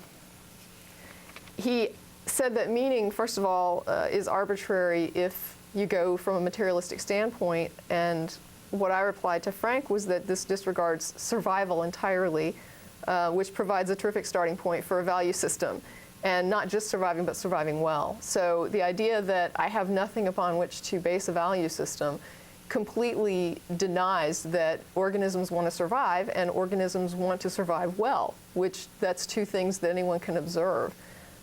he said that meaning, first of all, is arbitrary if you go from a materialistic standpoint. And what I replied to Frank was that this disregards survival entirely, which provides a terrific starting point for a value system. And not just surviving, but surviving well. So the idea that I have nothing upon which to base a value system completely denies that organisms want to survive and organisms want to survive well, which that's two things that anyone can observe.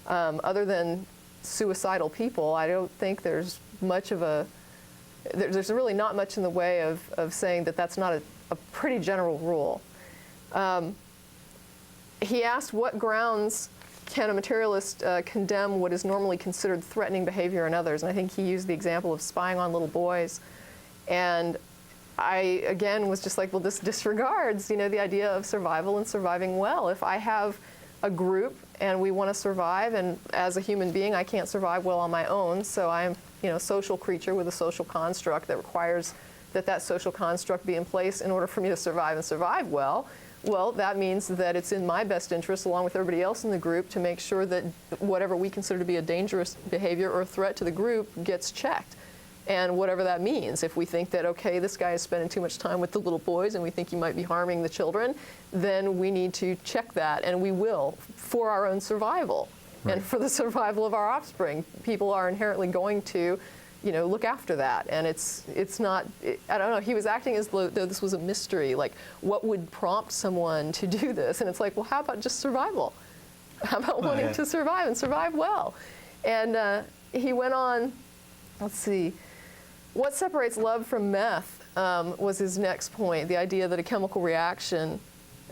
Other than suicidal people, I don't think there's much of there's really not much in the way of saying that that's not a pretty general rule. He asked what grounds can a materialist condemn what is normally considered threatening behavior in others? And I think he used the example of spying on little boys. And I, again, was just like, well, this disregards, the idea of survival and surviving well. If I have a group and we want to survive, and as a human being, I can't survive well on my own, so I'm, a social creature with a social construct that requires that social construct be in place in order for me to survive and survive well. Well, that means that it's in my best interest, along with everybody else in the group, to make sure that whatever we consider to be a dangerous behavior or a threat to the group gets checked. And whatever that means, if we think that, okay, this guy is spending too much time with the little boys and we think he might be harming the children, then we need to check that, and we will, for our own survival. Right. And for the survival of our offspring. People are inherently going to look after that. And it's not, I don't know, he was acting as though this was a mystery, like what would prompt someone to do this? And it's like, well, how about just survival? How about wanting to survive and survive well? And he went on, let's see, what separates love from meth was his next point, the idea that a chemical reaction,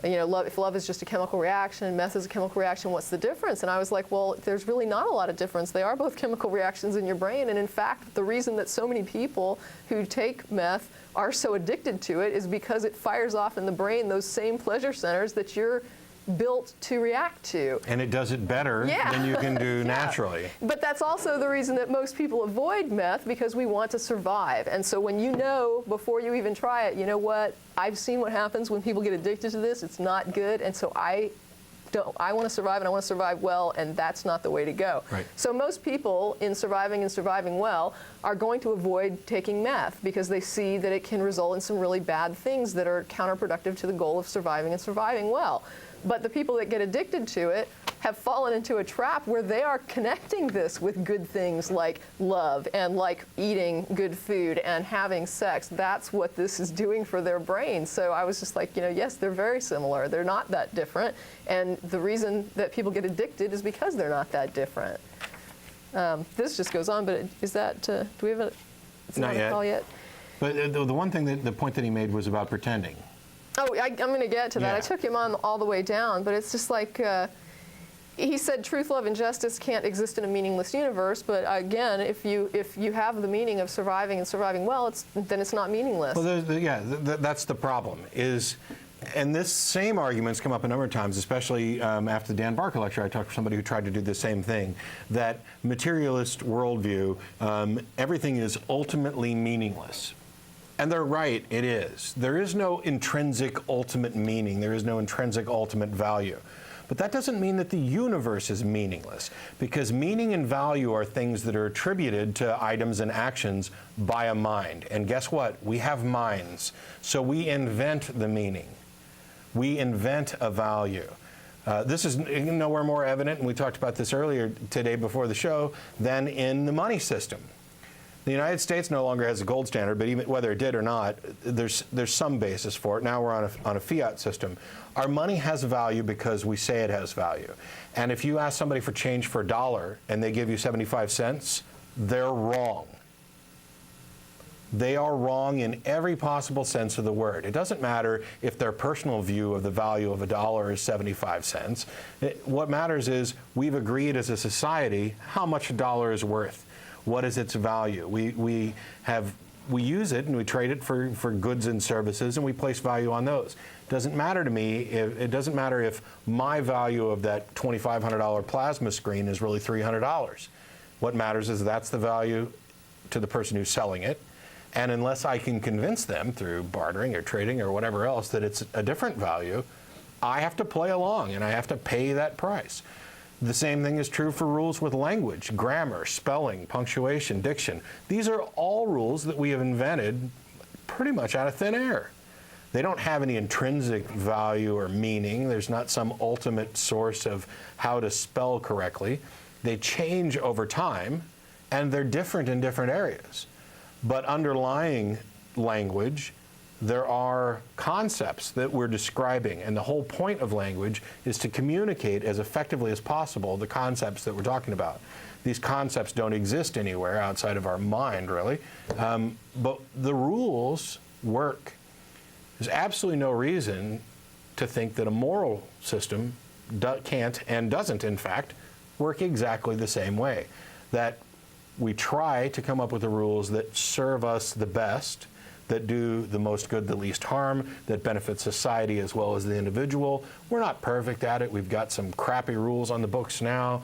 if love is just a chemical reaction, meth is a chemical reaction, what's the difference? And I was like, well, there's really not a lot of difference. They are both chemical reactions in your brain. And in fact, the reason that so many people who take meth are so addicted to it is because it fires off in the brain those same pleasure centers that you're built to react to. And it does it better than you can do naturally. But that's also the reason that most people avoid meth, because we want to survive. And so when before you even try it, you know what? I've seen what happens when people get addicted to this. It's not good. And so I want to survive, and I want to survive well, and that's not the way to go. Right. So most people in surviving and surviving well are going to avoid taking meth because they see that it can result in some really bad things that are counterproductive to the goal of surviving and surviving well. But the people that get addicted to it have fallen into a trap where they are connecting this with good things like love and like eating good food and having sex. That's what this is doing for their brain. So I was just like, yes, they're very similar. They're not that different. And the reason that people get addicted is because they're not that different. This just goes on, but is that, do we have not yet. Call yet? But the one thing, the point that he made was about pretending. Oh, I'm going to get to that. Yeah. I took him on all the way down, but it's just like, he said truth, love, and justice can't exist in a meaningless universe, but again, if you have the meaning of surviving and surviving well, then it's not meaningless. Well, that's the problem, and this same argument's come up a number of times, especially after the Dan Barker lecture. I talked to somebody who tried to do the same thing, that materialist worldview, everything is ultimately meaningless. And they're right, it is. There is no intrinsic ultimate meaning. There is no intrinsic ultimate value. But that doesn't mean that the universe is meaningless, because meaning and value are things that are attributed to items and actions by a mind. And guess what? We have minds. So we invent the meaning. We invent a value. This is nowhere more evident, and we talked about this earlier today before the show, than in the money system. The United States no longer has a gold standard, but even whether it did or not, there's some basis for it. Now we're on a fiat system. Our money has value because we say it has value. And if you ask somebody for change for $1 and they give you 75 cents, they're wrong. They are wrong in every possible sense of the word. It doesn't matter if their personal view of the value of $1 is 75 cents. What matters is we've agreed as a society how much $1 is worth. What is its value? We use it and we trade it for goods and services, and we place value on those. It doesn't matter to me it doesn't matter if my value of that $2,500 plasma screen is really $300. What matters is that's the value to the person who's selling it. And unless I can convince them through bartering or trading or whatever else that it's a different value, I have to play along and I have to pay that price. The same thing is true for rules with language, grammar, spelling, punctuation, diction. These are all rules that we have invented pretty much out of thin air. They don't have any intrinsic value or meaning. There's not some ultimate source of how to spell correctly. They change over time, and they're different in different areas. But underlying language there are concepts that we're describing, and the whole point of language is to communicate as effectively as possible the concepts that we're talking about. These concepts don't exist anywhere outside of our mind, really, but the rules work. There's absolutely no reason to think that a moral system can't and doesn't, in fact, work exactly the same way. That we try to come up with the rules that serve us the best, that do the most good, the least harm, that benefit society as well as the individual. We're not perfect at it. We've got some crappy rules on the books now.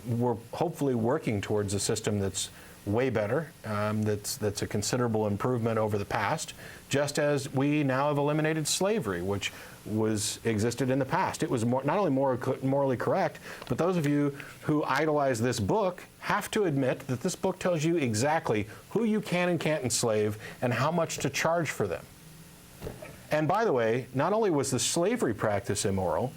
We're hopefully working towards a system that's way better, that's a considerable improvement over the past, just as we now have eliminated slavery, which existed in the past. It was not only morally correct, but those of you who idolize this book have to admit that this book tells you exactly who you can and can't enslave and how much to charge for them. And by the way, not only was the slavery practice immoral,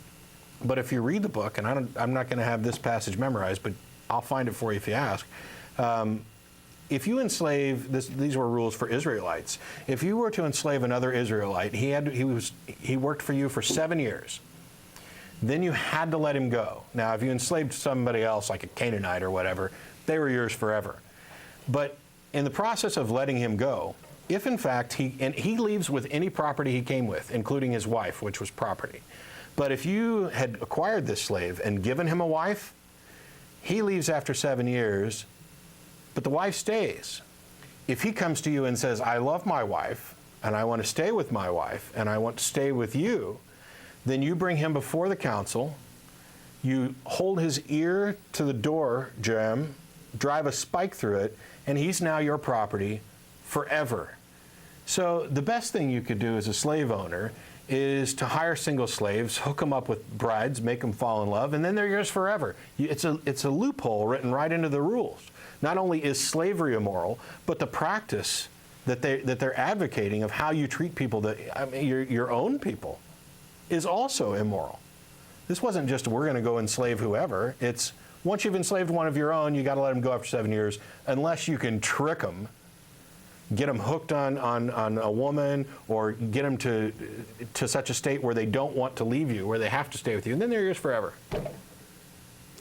but if you read the book, and I'm not going to have this passage memorized, but I'll find it for you if you ask. If you enslave, these were rules for Israelites. If you were to enslave another Israelite, he worked for you for 7 years. Then you had to let him go. Now, if you enslaved somebody else, like a Canaanite or whatever, they were yours forever. But in the process of letting him go, if in fact he leaves with any property he came with, including his wife, which was property. But if you had acquired this slave and given him a wife, he leaves after 7 years, but the wife stays. If he comes to you and says, I love my wife, and I want to stay with my wife, and I want to stay with you, then you bring him before the council, you hold his ear to the door jamb, drive a spike through it, and he's now your property forever. So the best thing you could do as a slave owner is to hire single slaves, hook them up with brides, make them fall in love, and then they're yours forever. It's a loophole written right into the rules. Not only is slavery immoral, but the practice that they're advocating of how you treat people, your own people, is also immoral. This wasn't just we're going to go enslave whoever. It's once you've enslaved one of your own, you got to let them go after 7 years, unless you can trick them, get them hooked on a woman, or get them to such a state where they don't want to leave you, where they have to stay with you, and then they're yours forever.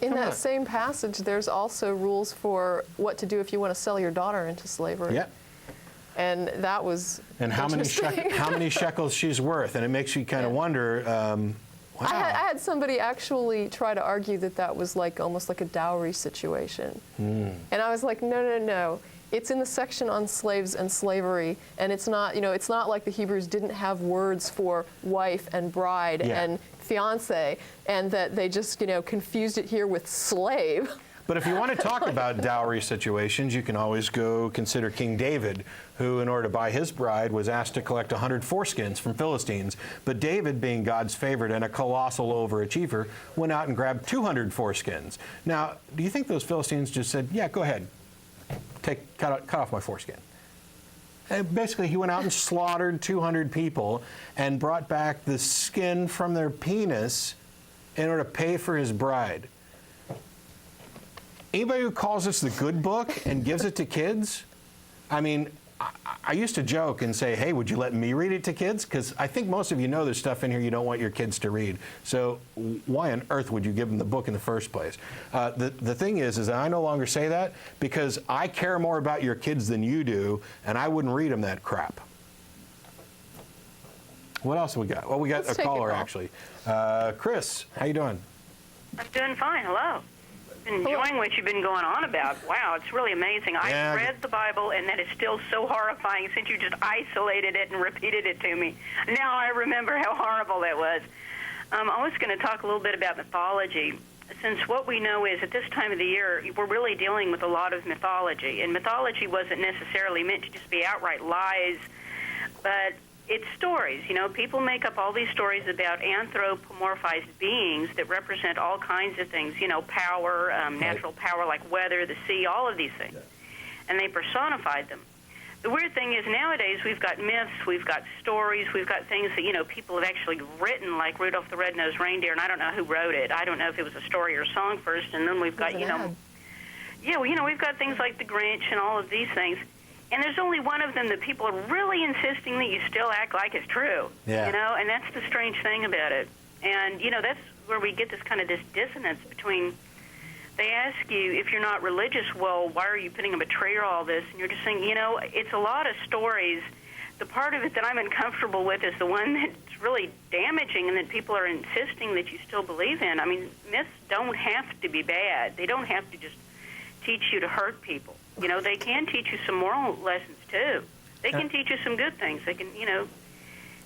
In that same passage, there's also rules for what to do if you want to sell your daughter into slavery. Yeah. And that was and how many shekels she's worth, and it makes you kind of wonder. Wow. I had somebody actually try to argue that was almost like a dowry situation, and I was like, no. It's in the section on slaves and slavery, and it's not like the Hebrews didn't have words for wife and bride and fiance, and that they just confused it here with slave. But if you want to talk about dowry situations, you can always go consider King David, who, in order to buy his bride, was asked to collect 100 foreskins from Philistines. But David, being God's favorite and a colossal overachiever, went out and grabbed 200 foreskins. Now, do you think those Philistines just said, yeah, go ahead, cut off my foreskin? And basically, he went out and slaughtered 200 people and brought back the skin from their penis in order to pay for his bride. Anybody who calls this the good book and gives it to kids, I mean, I used to joke and say, hey, would you let me read it to kids? Because I think most of you know there's stuff in here you don't want your kids to read. So why on earth would you give them the book in the first place? The thing is that I no longer say that because I care more about your kids than you do, and I wouldn't read them that crap. What else we got? Well, we got a caller, actually. Chris, how you doing? I'm doing fine. Hello. Enjoying what you've been going on about. Wow, it's really amazing. I've read the Bible, and that is still so horrifying since you just isolated it and repeated it to me. Now I remember how horrible that was. I was going to talk a little bit about mythology. Since what we know is at this time of the year, we're really dealing with a lot of mythology. And mythology wasn't necessarily meant to just be outright lies, but it's stories. People make up all these stories about anthropomorphized beings that represent all kinds of things, power, natural power like weather, the sea, all of these things. And they personified them. The weird thing is nowadays we've got myths, we've got stories, we've got things that, people have actually written, like Rudolph the Red-Nosed Reindeer, and I don't know who wrote it. I don't know if it was a story or a song first, and then we've got, we've got things like the Grinch and all of these things. And there's only one of them that people are really insisting that you still act like is true. Yeah. You know, and that's the strange thing about it. And, you know, that's where we get this kind of this dissonance between, they ask you, if you're not religious, well, why are you putting up a tree or all this? And you're just saying, you know, it's a lot of stories. The part of it that I'm uncomfortable with is the one that's really damaging and that people are insisting that you still believe in. I mean, myths don't have to be bad. They don't have to just teach you to hurt people. You know, they can teach you some moral lessons, too. They can teach you some good things. They can, you know,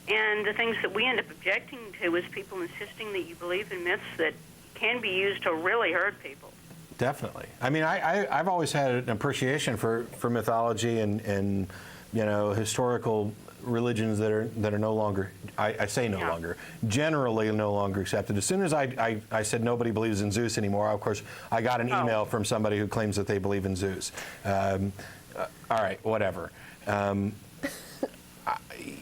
and the things that we end up objecting to is people insisting that you believe in myths that can be used to really hurt people. Definitely. I mean, I've always had an appreciation for mythology and you know, historical religions that are no longer, I say no longer, generally no longer accepted. As soon as I said nobody believes in Zeus anymore, of course, I got an email from somebody who claims that they believe in Zeus. All right, whatever.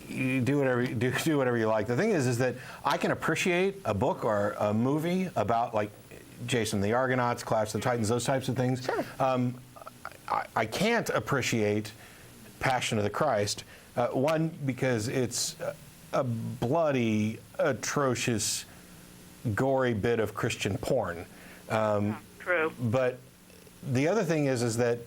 You do whatever you like. The thing is that I can appreciate a book or a movie about, like, Jason the Argonauts, Clash of the Titans, those types of things. Sure. I can't appreciate Passion of the Christ. One, because it's a bloody, atrocious, gory bit of Christian porn. True. But the other thing is that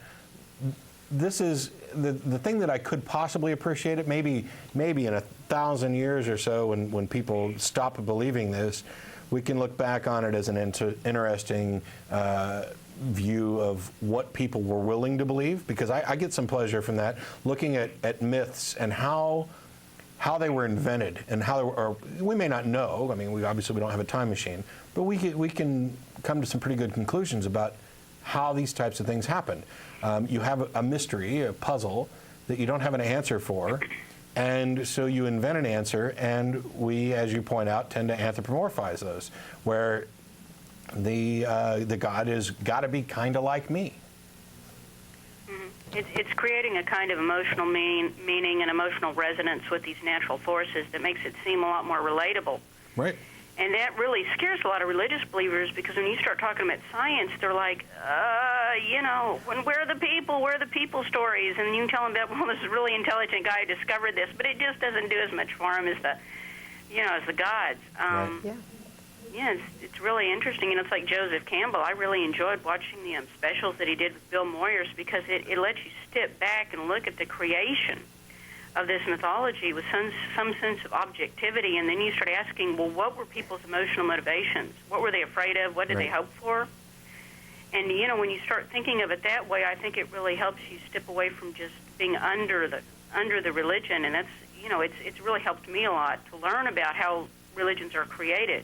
this is the thing that I could possibly appreciate it. Maybe in 1,000 years or so, when people stop believing this, we can look back on it as an interesting view of what people were willing to believe, because I get some pleasure from that, looking at myths and how they were invented and how they were, or we may not know. I mean, we obviously don't have a time machine, but we can come to some pretty good conclusions about how these types of things happened. You have a mystery, a puzzle that you don't have an answer for, and so you invent an answer, and we, as you point out, tend to anthropomorphize those, where the God has got to be kind of like me. It's creating a kind of emotional meaning and emotional resonance with these natural forces that makes it seem a lot more relatable. Right. And that really scares a lot of religious believers, because when you start talking about science, they're like, you know, where are the people stories? And you can tell them that, well, this is a really intelligent guy who discovered this, but it just doesn't do as much for him as the gods. Right. Yeah. Yeah, it's really interesting, and it's like Joseph Campbell. I really enjoyed watching the specials that he did with Bill Moyers, because it lets you step back and look at the creation of this mythology with some sense of objectivity, and then you start asking, well, what were people's emotional motivations? What were they afraid of? What did they hope for? And, you know, when you start thinking of it that way, I think it really helps you step away from just being under the religion, and that's, you know, it's really helped me a lot to learn about how religions are created.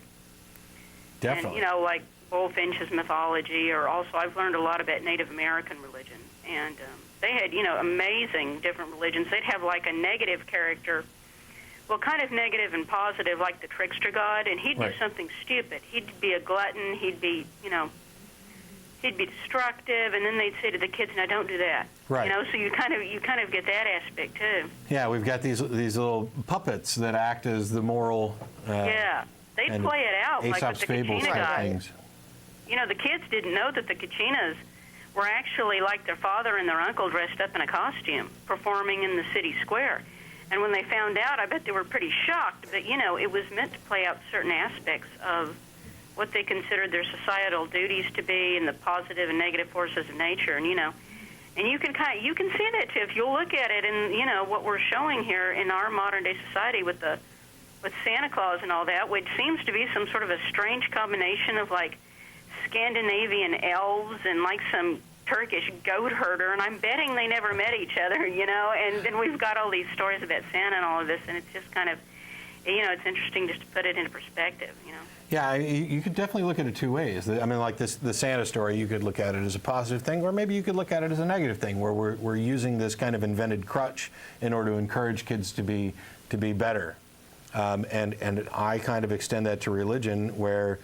Definitely. And, you know, like Bullfinch's mythology, or also I've learned a lot about Native American religion. And they had, you know, amazing different religions. They'd have like a negative character, well, kind of negative and positive, like the trickster god, and he'd do something stupid. He'd be a glutton. He'd be, you know, he'd be destructive, and then they'd say to the kids, "Now don't do that." Right. You know, so you kind of get that aspect too. Yeah, we've got these little puppets that act as the moral. Yeah. They'd and play it out like with Aesop's the fables Kachina type guys. things. You know, the kids didn't know that the Kachinas were actually like their father and their uncle dressed up in a costume, performing in the city square. And when they found out, I bet they were pretty shocked. But, you know, it was meant to play out certain aspects of what they considered their societal duties to be, and the positive and negative forces of nature. And, you know, and you can see that too if you'll look at it. And, you know, what we're showing here in our modern day society with Santa Claus and all that, which seems to be some sort of a strange combination of like Scandinavian elves and like some Turkish goat herder, and I'm betting they never met each other, you know, and then we've got all these stories about Santa and all of this, and it's just kind of, you know, it's interesting just to put it into perspective, you know. Yeah, you could definitely look at it two ways. I mean, like the Santa story, you could look at it as a positive thing, or maybe you could look at it as a negative thing, where we're using this kind of invented crutch in order to encourage kids to be better. And I kind of extend that to religion, where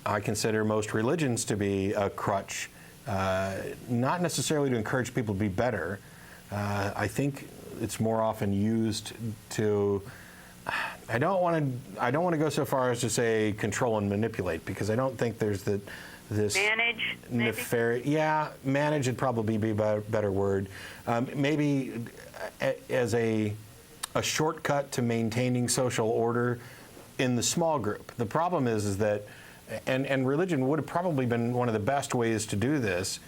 I consider most religions to be a crutch, not necessarily to encourage people to be better. I think it's more often used to. I don't want to go so far as to say control and manipulate, because I don't think there's this Manage, maybe? nefarious. Yeah, manage would probably be a better word. Maybe as a shortcut to maintaining social order in the small group. The problem is that, and religion would have probably been one of the best ways to do this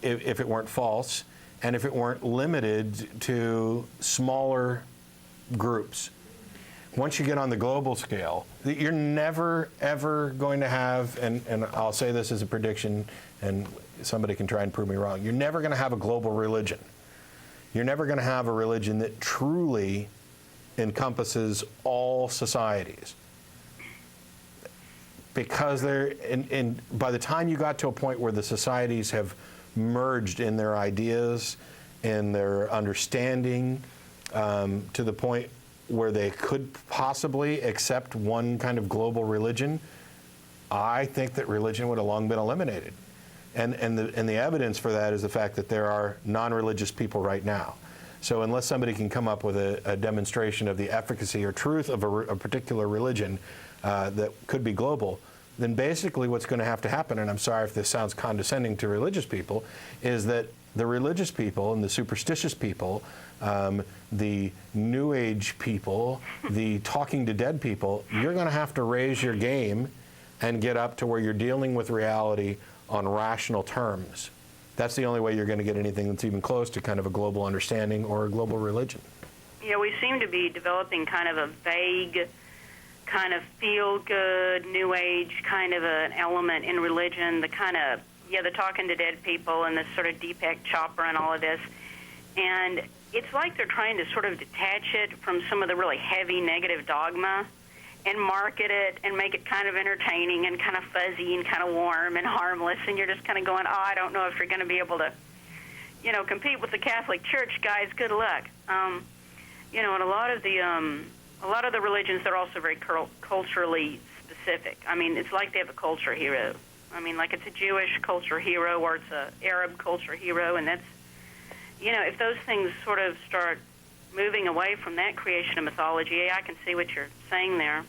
if it weren't false and if it weren't limited to smaller groups. Once you get on the global scale, you're never, ever going to have, and I'll say this as a prediction, and somebody can try and prove me wrong, you're never going to have a global religion. You're never going to have a religion that truly encompasses all societies. Because by the time you got to a point where the societies have merged in their ideas, in their understanding, to the point where they could possibly accept one kind of global religion, I think that religion would have long been eliminated. And the evidence for that is the fact that there are non-religious people right now. So unless somebody can come up with a demonstration of the efficacy or truth of a particular religion that could be global, then basically what's going to have to happen, and I'm sorry if this sounds condescending to religious people, is that the religious people and the superstitious people, the New Age people, the talking to dead people, you're going to have to raise your game and get up to where you're dealing with reality on rational terms. That's the only way you're going to get anything that's even close to kind of a global understanding or a global religion. Yeah, we seem to be developing kind of a vague, kind of feel-good, New Age kind of an element in religion, the kind of, the talking to dead people and this sort of Deepak Chopra and all of this. And it's like they're trying to sort of detach it from some of the really heavy negative dogma and market it and make it kind of entertaining and kind of fuzzy and kind of warm and harmless. And you're just kind of going, I don't know if you're going to be able to, compete with the Catholic Church, guys. Good luck. And a lot of the religions, they're also very culturally specific. I mean, it's like they have a culture hero. I mean, like it's a Jewish culture hero or it's an Arab culture hero, and that's, if those things sort of start moving away from that creation of mythology, I can see what you're saying there,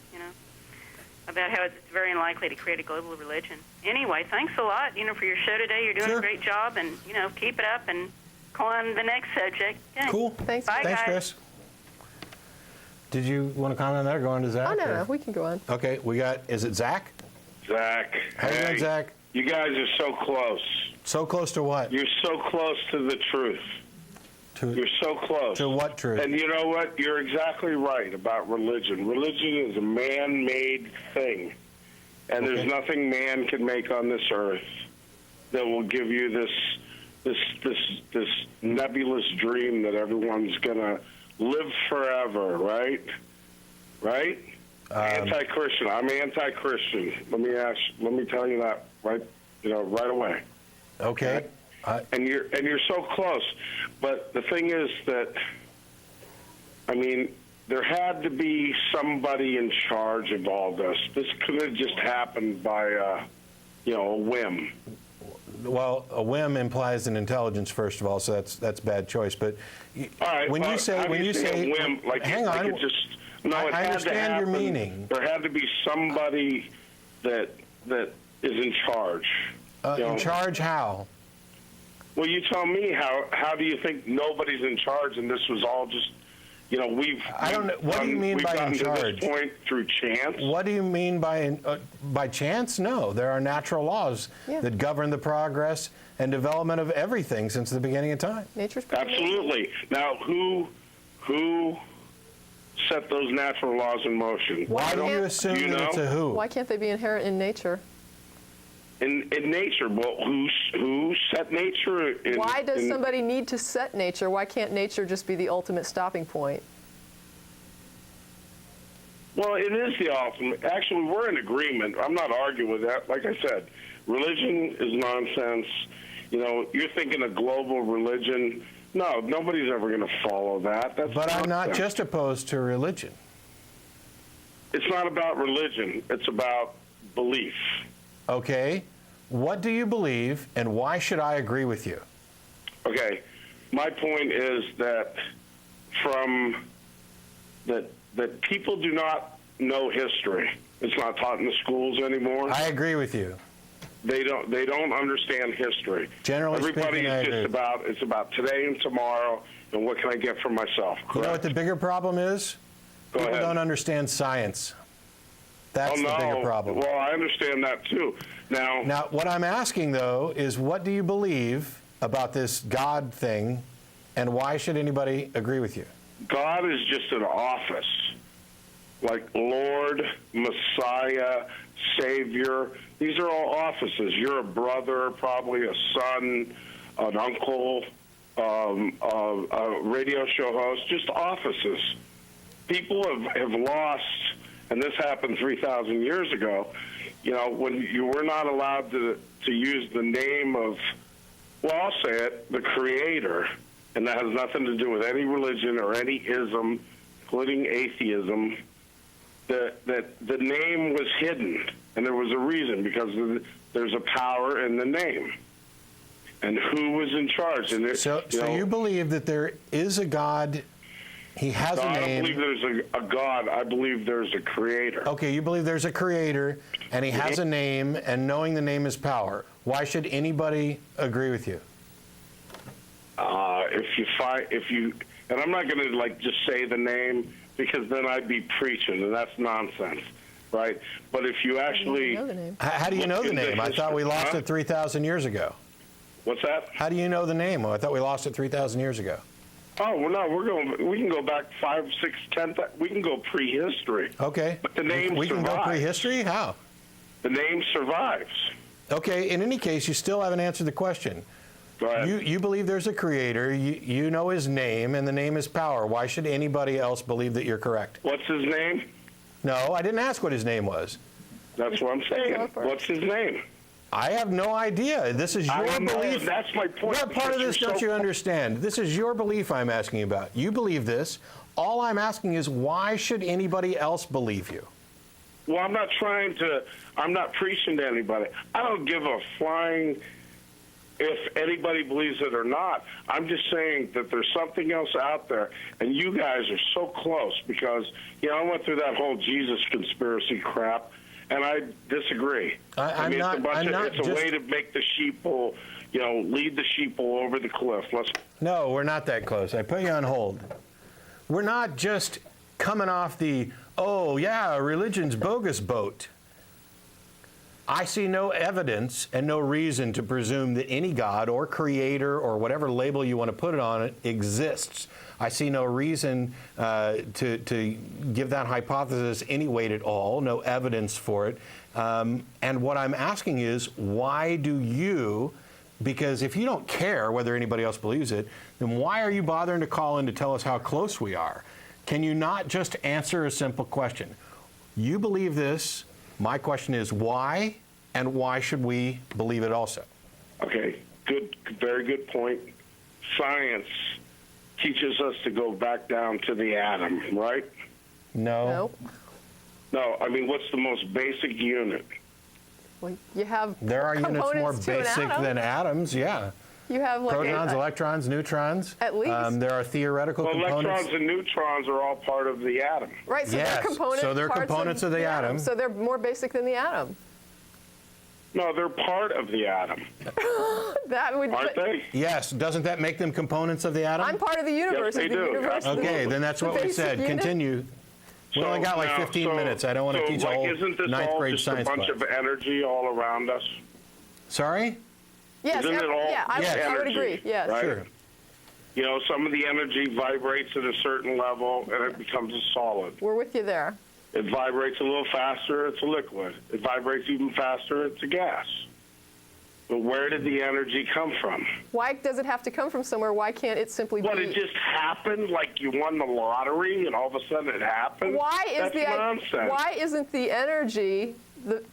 about how it's very unlikely to create a global religion. Anyway, thanks a lot, for your show today. You're doing a great job, and, keep it up and go on the next subject. Okay. Cool. Thanks. Bye, Thanks, guys. Chris. Did you want to comment on that or go on to Zach? Oh, no, we can go on. Okay, is it Zach? Zach. How you doing, Zach? You guys are so close. So close to what? You're so close to the truth. You're so close. To what truth? And you know what? You're exactly right about religion. Religion is a man-made thing. And there's nothing man can make on this earth that will give you this nebulous dream that everyone's going to live forever, right? Right? Anti-Christian. I'm anti-Christian. Let me tell you that right away. Okay. And you're so close. But the thing is that, I mean, there had to be somebody in charge of all this. This could have just happened by a whim. Well, a whim implies an intelligence, first of all, so that's bad choice. But all right, when you say a whim, hang on, I understand your meaning. There had to be somebody that is in charge. In charge how? Well, you tell me how do you think nobody's in charge and this was all just, I don't know. What do you mean by in charge? To this point through chance. What do you mean by chance? No, there are natural laws that govern the progress and development of everything since the beginning of time. Nature's absolutely. Now, who set those natural laws in motion? Why do you assume that it's a who? Why can't they be inherent in nature? In nature, well, who set nature? Why does somebody need to set nature? Why can't nature just be the ultimate stopping point? Well, it is the ultimate. Actually, we're in agreement. I'm not arguing with that. Like I said, religion is nonsense. You're thinking a global religion. No, nobody's ever going to follow that. But nonsense. I'm not just opposed to religion. It's not about religion. It's about belief. Okay, what do you believe, and why should I agree with you? Okay, my point is that people do not know history. It's not taught in the schools anymore. I agree with you. They don't understand history. Generally Everybody speaking, I is agree. it's about today and tomorrow and what can I get for myself. Correct? You know what the bigger problem is? Go People ahead. don't understand science. That's Oh, the bigger no. problem. Well, I understand that too. Now, what I'm asking, though, is what do you believe about this God thing, and why should anybody agree with you? God is just an office, like Lord, Messiah, Savior. These are all offices. You're a brother, probably a son, an uncle, a radio show host, just offices. People have lost, and this happened 3,000 years ago, you know, when you were not allowed to use the name of, well, I'll say it, the Creator, and that has nothing to do with any religion or any ism, including atheism, that the name was hidden, and there was a reason, because there's a power in the name. And who was in charge? And So you believe that there is a God, he has a name. I don't believe there's a God. I believe there's a creator. Okay, you believe there's a creator, and he has a name, and knowing the name is power. Why should anybody agree with you? And I'm not going to just say the name, because then I'd be preaching, and that's nonsense, right? But if you actually, How do you know the name? I thought we lost Huh? it 3,000 years ago. What's that? How do you know the name? Well, I thought we lost it 3,000 years ago. Oh, well, no, we can go back 5, 6, 10, we can go prehistory. Okay. But the name We can go survives. prehistory? How? The name survives. Okay, in any case, you still haven't answered the question. Go ahead. You believe there's a creator, you know his name, and the name is power. Why should anybody else believe that you're correct? What's his name? No, I didn't ask what his name was. That's what I'm saying. What's his name? I have no idea. This is I your don't know. belief. That's my point. What part of this don't you understand? This is your belief I'm asking about. You believe this. All I'm asking is, why should anybody else believe you? Well, I'm not preaching to anybody. I don't give a flying if anybody believes it or not. I'm just saying that there's something else out there, and you guys are so close because, I went through that whole Jesus conspiracy crap, and I disagree. It's a way to make the sheeple, lead the sheeple over the cliff. No, we're not that close. I put you on hold. We're not just coming off the, religion's bogus boat. I see no evidence and no reason to presume that any God or creator or whatever label you want to put it on it exists. I see no reason to give that hypothesis any weight at all, no evidence for it. And what I'm asking is, why do you, because if you don't care whether anybody else believes it, then why are you bothering to call in to tell us how close we are? Can you not just answer a simple question? You believe this. My question is why, and why should we believe it also? Okay, good, very good point. Science teaches us to go back down to the atom, right? No. No, I mean, what's the most basic unit? Well, you have there are units more components to an basic atom. than atoms, yeah. You have like protons, electrons, neutrons. At least. There are theoretical components. Electrons and neutrons are all part of the atom. Right, so Yes, they're components. so they're components of the atom. So they're more basic than the atom. No, they're part of the atom. Aren't they? Yes. Doesn't that make them components of the atom? I'm part of the universe. Yes, they do. Universe Okay, then that's what we said. unit? Continue. We only got like 15 minutes. I don't want to teach a whole isn't this ninth all grade just science a bunch class. of energy all around us? Sorry? Yes, Isn't it all I would energy, agree. Yes. right? Sure. Some of the energy vibrates at a certain level, and it becomes a solid. We're with you there. It vibrates a little faster, it's a liquid. It vibrates even faster, it's a gas. But where did the energy come from? Why does it have to come from somewhere? Why can't it simply be? It just happened, like you won the lottery, and all of a sudden it happened? That's nonsense. Why isn't the energy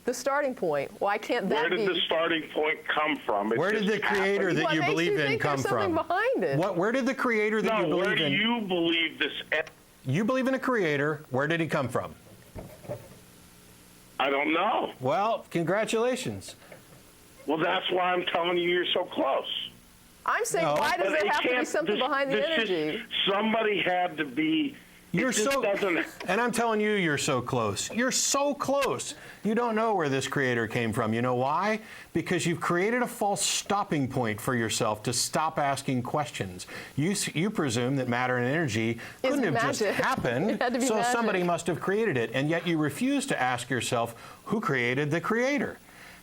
the starting point? Why can't that be? Where did the starting point come from? Where did the creator that you believe in come from? Something behind it. Where did the creator that you believe in? Where do you believe this? You believe in a creator. Where did he come from? I don't know. Well, congratulations. Well, that's why I'm telling you you're so close. I'm saying, why does there have to be something behind the energy? Somebody had to be You're just so, doesn't. and I'm telling you, you're so close. You're so close. You don't know where this creator came from. You know why? Because you've created a false stopping point for yourself to stop asking questions. You presume that matter and energy couldn't have just happened, It had to be so magic. somebody must have created it, and yet you refuse to ask yourself, who created the creator?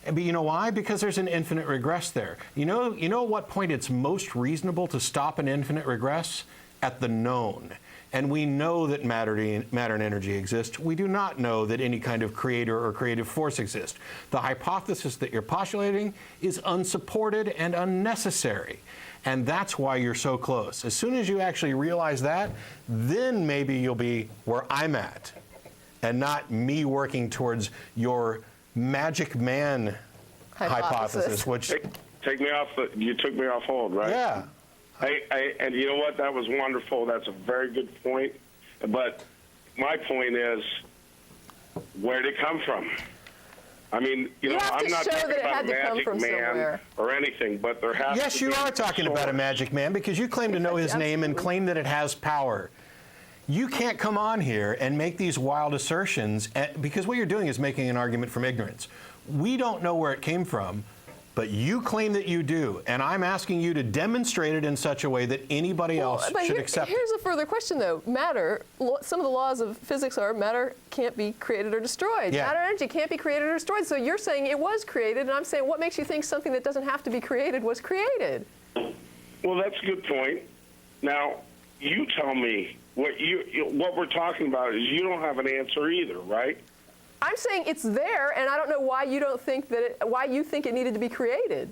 But you know why? Because there's an infinite regress there. You know at what point it's most reasonable to stop an infinite regress? At the known. And we know that matter and energy exist. We do not know that any kind of creator or creative force exists. The hypothesis that you're postulating is unsupported and unnecessary. And that's why you're so close. As soon as you actually realize that, then maybe you'll be where I'm at, and not me working towards your magic man hypothesis, which... Take me off. You took me off hold, right? Yeah. And you know what? That was wonderful. That's a very good point. But my point is, where did it come from? I mean, You have to I'm not show talking that it about had a to come magic from man somewhere. or anything, but there has Yes, to be you are talking about a source. magic man because you claim to know his name and claim that it has power. You can't come on here and make these wild assertions because what you're doing is making an argument from ignorance. We don't know where it came from, but you claim that you do, and I'm asking you to demonstrate it in such a way that anybody else should accept it. Here's a further question, though. Matter, some of the laws of physics are matter can't be created or destroyed. Yeah. Matter and energy can't be created or destroyed. So you're saying it was created, and I'm saying what makes you think something that doesn't have to be created was created? Well, that's a good point. Now, you tell me what we're talking about is you don't have an answer either, right? I'm saying it's there, and I don't know why you don't think why you think it needed to be created.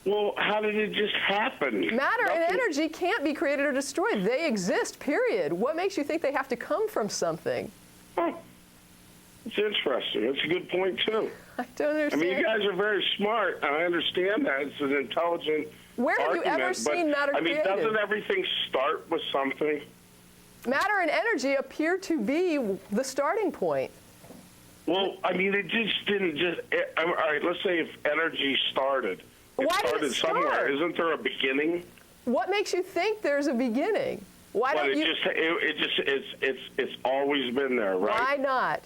Well, how did it just happen? Matter and Nothing- energy can't be created or destroyed. They exist, period. What makes you think they have to come from something? Oh, it's interesting. It's a good point, too. I don't I understand. mean, you guys are very smart, and I understand that. It's an intelligent Where have you argument, ever seen but, matter I mean, created? doesn't everything start with something? Matter and energy appear to be the starting point. Well, I mean, it just didn't just... all right, let's say if energy started. Why did it started somewhere. start? Isn't there a beginning? What makes you think there's a beginning? Why But don't you? it's always been there, right? Why not?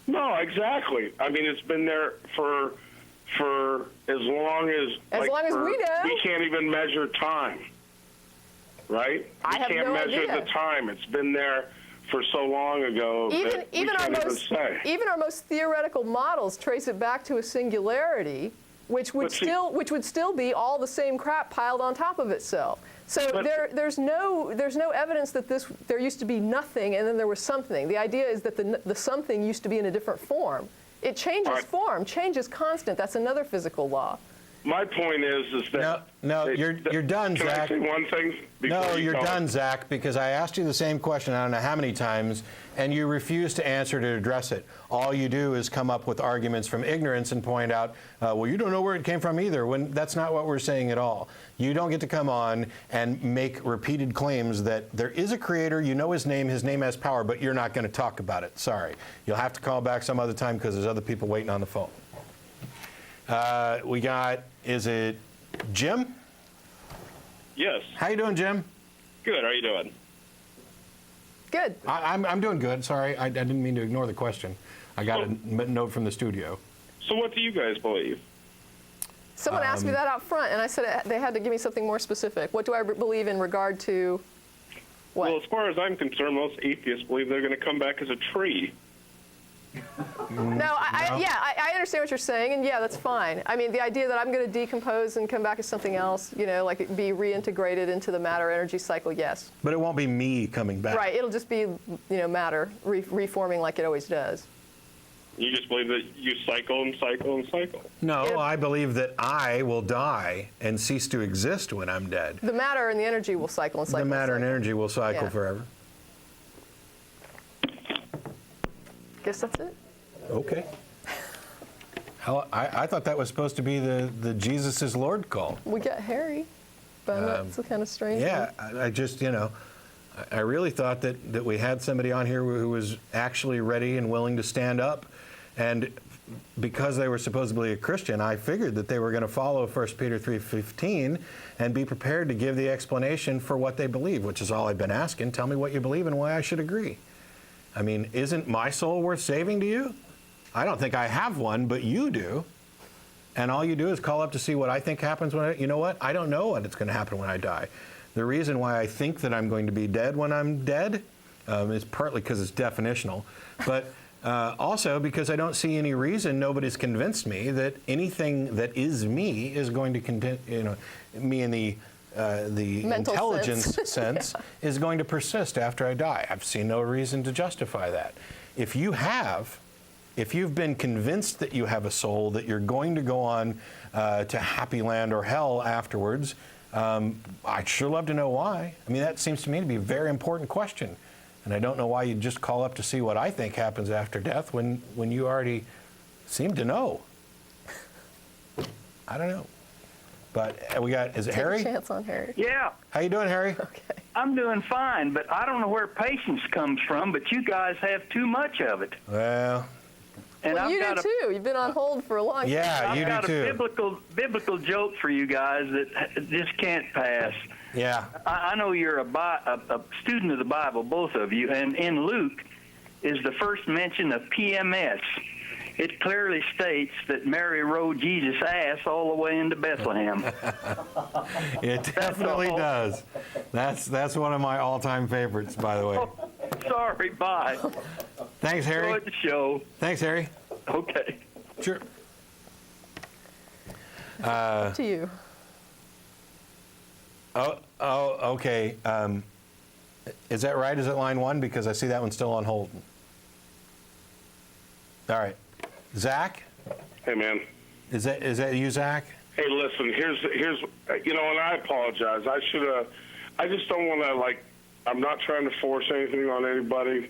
No, exactly. I mean, it's been there for as long as long as we know. We can't even measure time, right? I have we can't no measure idea. the time. It's been there for so long ago that we can't Even our most theoretical models trace it back to a singularity, which would still be all the same crap piled on top of itself. So there's no evidence that there used to be nothing and then there was something. The idea is that the something used to be in a different form. It changes form. Change is constant. That's another physical law. My point is that... No, you're done, can Zach. I say one thing? No, you're done, Zach, because I asked you the same question I don't know how many times, and you refuse to answer to address it. All you do is come up with arguments from ignorance and point out, well, you don't know where it came from either, when that's not what we're saying at all. You don't get to come on and make repeated claims that there is a creator, you know his name has power, but you're not going to talk about it. Sorry. You'll have to call back some other time because there's other people waiting on the phone. We got, is it Jim? Yes. How you doing, Jim? Good. How are you doing? Good. I'm doing good. Sorry, I didn't mean to ignore the question. I got a note from the studio. So what do you guys believe? Someone asked me that out front, and I said they had to give me something more specific. What do I believe in regard to what? Well, as far as I'm concerned, most atheists believe they're going to come back as a tree. I understand what you're saying, and yeah, that's fine. I mean, the idea that I'm going to decompose and come back as something else, like it be reintegrated into the matter-energy cycle, yes. But it won't be me coming back. Right, it'll just be, matter reforming like it always does. You just believe that you cycle and cycle and cycle. No, I believe that I will die and cease to exist when I'm dead. The matter and the energy will cycle and cycle. The matter and energy will cycle forever. Guess that's it. Okay. I thought that was supposed to be the Jesus is Lord call. We got Harry, but that's kind of strange. Yeah, I just, I really thought that we had somebody on here who was actually ready and willing to stand up and because they were supposedly a Christian, I figured that they were going to follow 1 Peter 3:15 and be prepared to give the explanation for what they believe, which is all I've been asking. Tell me what you believe and why I should agree. I mean, isn't my soul worth saving to you? I don't think I have one, but you do. And all you do is call up to see what I think happens when you know what? I don't know what it's going to happen when I die. The reason why I think that I'm going to be dead when I'm dead is partly because it's definitional, but also because I don't see any reason, nobody's convinced me that anything that is me is going to, me in the Mental intelligence sense. sense is going to persist after I die. I've seen no reason to justify that. If you've been convinced that you have a soul, that you're going to go on to happy land or hell afterwards, I'd sure love to know why. I mean, that seems to me to be a very important question. And I don't know why you'd just call up to see what I think happens after death when you already seem to know. I don't know. But is it Harry? Take a chance on Harry. Yeah, How you doing, Harry? Okay. I'm doing fine, but I don't know where patience comes from, but you guys have too much of it. Well, And Well, I've you got do too. You've been on hold for a long time. yeah, you I've got do a too. biblical joke for you guys that just can't pass. Yeah. I know you're a student of the Bible, both of you, and in Luke is the first mention of PMS. It clearly states that Mary rode Jesus' ass all the way into Bethlehem. It definitely all. does. That's one of my all-time favorites, by the way. Sorry, bye. Thanks, Harry. Enjoy the show. Thanks, Harry. Okay. Sure. To you. Oh, okay. Is that right? Is it line 1? Because I see that one's still on hold. All right. Zach? Hey, man. Is that you, Zach? Hey, listen, here's and I apologize. I just don't want to, I'm not trying to force anything on anybody.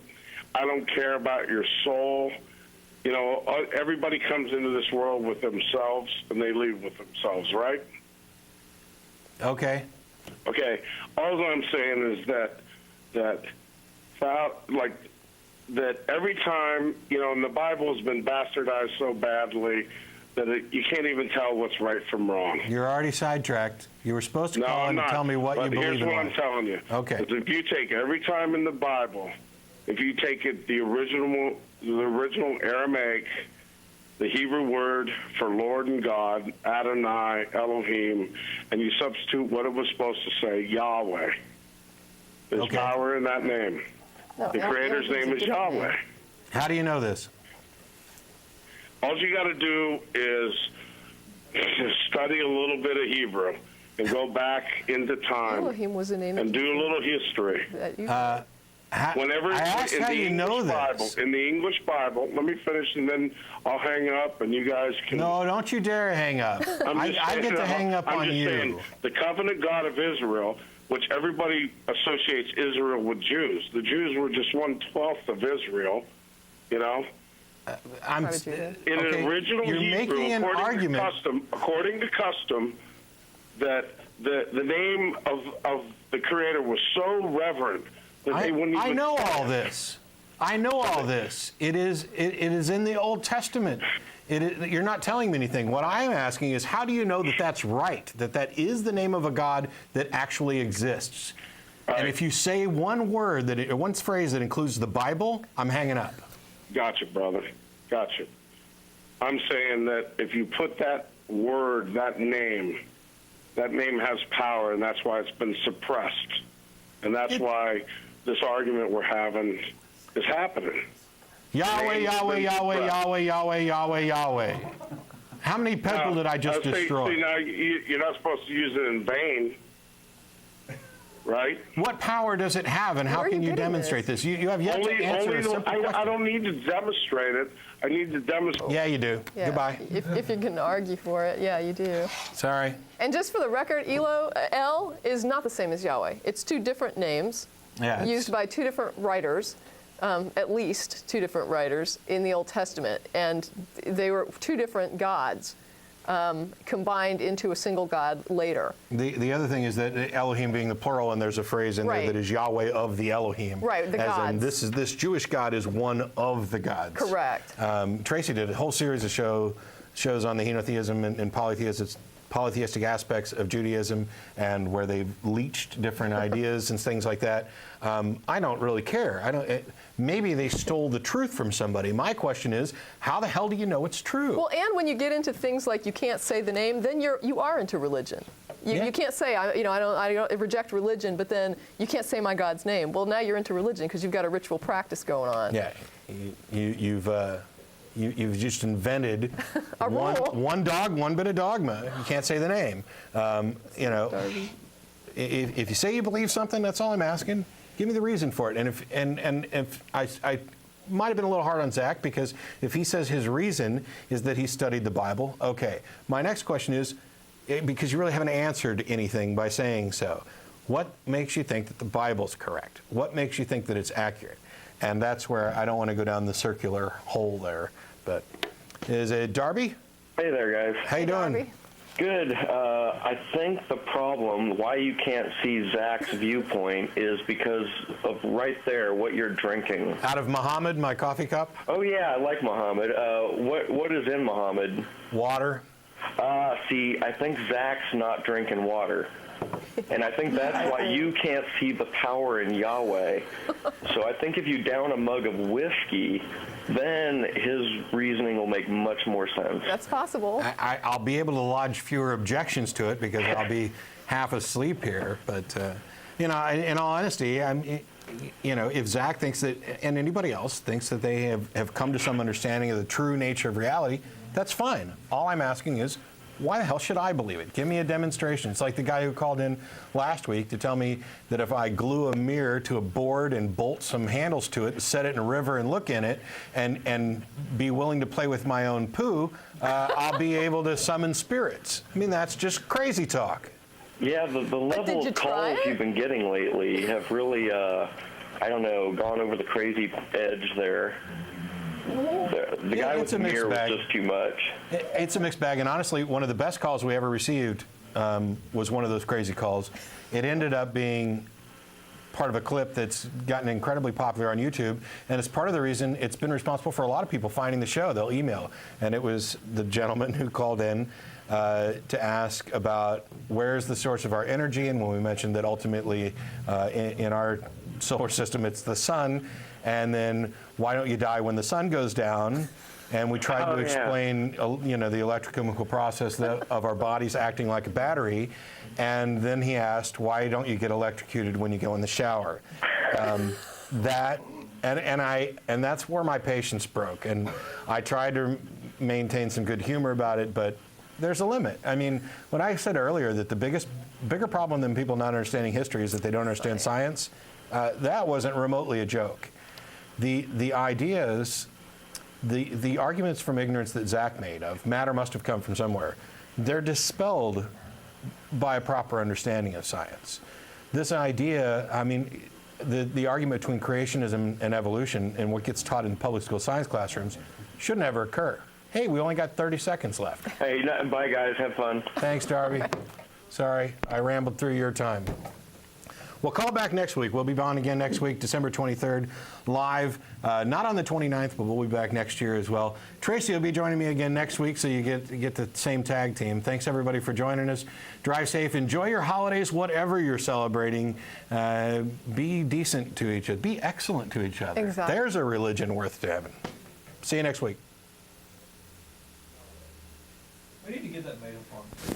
I don't care about your soul. Everybody comes into this world with themselves, and they leave with themselves, right? Okay. Okay. All I'm saying is that every time, and the Bible has been bastardized so badly that you can't even tell what's right from wrong. You're already sidetracked. You were supposed to No, call I'm in not. and tell me what But you believe here's in. what I'm telling you. Okay. Is if you take every time in the Bible, if you take it the original Aramaic, the Hebrew word for Lord and God, Adonai, Elohim, and you substitute what it was supposed to say, Yahweh. There's Okay. power in that name. No, The Creator's Elohim's a name is different Yahweh. name. How do you know this? All you got to do is study a little bit of Hebrew and go back into time Elohim was the name of and do a little history. that you Whenever I asked in how the you know English Bible, this. in the English Bible, let me finish and then I'll hang up and you guys can. No, don't you dare hang up. I get to hang up I'm on just you. saying, the covenant God of Israel, which everybody associates Israel with Jews. The Jews were just 1/12 of Israel, I'm, Private Judah. In okay, an original you're Hebrew, making an argument. according to custom, that the name of the Creator was so reverent that they wouldn't even. I know all this. I know all this. It is in the Old Testament. You're not telling me anything. What I'm asking is, how do you know that that's right? That is the name of a God that actually exists? Right. And if you say one word or one phrase that includes the Bible, I'm hanging up. Gotcha, brother. Gotcha. I'm saying that if you put that word, that name has power, and that's why it's been suppressed. And that's why this argument we're having is happening. Yahweh, Yahweh, Yahweh, Yahweh, Yahweh, Yahweh, Yahweh. How many people did I just destroy? See, now you're not supposed to use it in vain, right? What power does it have, and how Where are can you you getting demonstrate this? this? You have yet to answer a simple question. I don't need to demonstrate it. I need to demonstrate. Yeah, you do. Yeah, Goodbye. If you can argue for it, yeah, you do. Sorry. And just for the record, El is not the same as Yahweh. It's two different names Yeah, used by two different writers, at least two different writers in the Old Testament. And they were two different gods. combined into a single God later. The other thing is that Elohim being the plural, and there's a phrase in there that is Yahweh of the Elohim. Right, the gods. As in, this Jewish God is one of the gods. Correct. Tracie did a whole series of shows on the henotheism and polytheistic aspects of Judaism, and where they've leached different ideas and things like that. I don't really care. Maybe they stole the truth from somebody. My question is, how the hell do you know it's true? Well, and when you get into things like you can't say the name, then you are into religion. You can't say, I don't reject religion, but then you can't say my God's name. Well, now you're into religion because you've got a ritual practice going on. Yeah, you've just invented one dog, one bit of dogma. You can't say the name. Darby. If you say you believe something, that's all I'm asking. Give me the reason for it. And if I might have been a little hard on Zach, because if he says his reason is that he studied the Bible, okay. My next question is, because you really haven't answered anything by saying so, what makes you think that the Bible's correct? What makes you think that it's accurate? And that's where I don't want to go down the circular hole there. But is it Darby? Hey there, guys. How you doing? Darby. Good. I think the problem, why you can't see Zach's viewpoint, is because of right there what you're drinking. Out of Muhammad, my coffee cup? Oh yeah, I like Muhammad. What is in Muhammad? Water. See, I think Zach's not drinking water. And I think that's why you can't see the power in Yahweh. So I think if you down a mug of whiskey, then his reasoning will make much more sense. That's possible. I'll be able to lodge fewer objections to it because I'll be half asleep here. But, in all honesty, if Zach thinks that, and anybody else thinks that they have come to some understanding of the true nature of reality, that's fine. All I'm asking is, why the hell should I believe it? Give me a demonstration. It's like the guy who called in last week to tell me that if I glue a mirror to a board and bolt some handles to it and set it in a river and look in it and be willing to play with my own poo, I'll be able to summon spirits. I mean, that's just crazy talk. Yeah, the level of calls you've been getting lately have really, gone over the crazy edge there. The guy with the mirror was just too much. It's a mixed bag, and honestly, one of the best calls we ever received was one of those crazy calls. It ended up being part of a clip that's gotten incredibly popular on YouTube, and it's part of the reason it's been responsible for a lot of people finding the show. They'll email, and it was the gentleman who called in to ask about where's the source of our energy, and when we mentioned that ultimately in our solar system it's the sun, and then why don't you die when the sun goes down? And we tried to explain, the electrochemical process of our bodies acting like a battery. And then he asked, why don't you get electrocuted when you go in the shower? And that's where my patience broke. And I tried to maintain some good humor about it, but there's a limit. I mean, when I said earlier that the bigger problem than people not understanding history is that they don't understand science, that wasn't remotely a joke. The ideas, the arguments from ignorance that Zach made of matter must have come from somewhere, they're dispelled by a proper understanding of science. This idea, I mean, the argument between creationism and evolution and what gets taught in public school science classrooms should never occur. Hey, we only got 30 seconds left. Hey, bye guys, have fun. Thanks, Darby. Sorry, I rambled through your time. Well, call back next week. We'll be on again next week, December 23rd, live. Not on the 29th, but we'll be back next year as well. Tracie will be joining me again next week, so you get the same tag team. Thanks, everybody, for joining us. Drive safe. Enjoy your holidays, whatever you're celebrating. Be decent to each other. Be excellent to each other. Exactly. There's a religion worth having. See you next week. We need to get that made up on.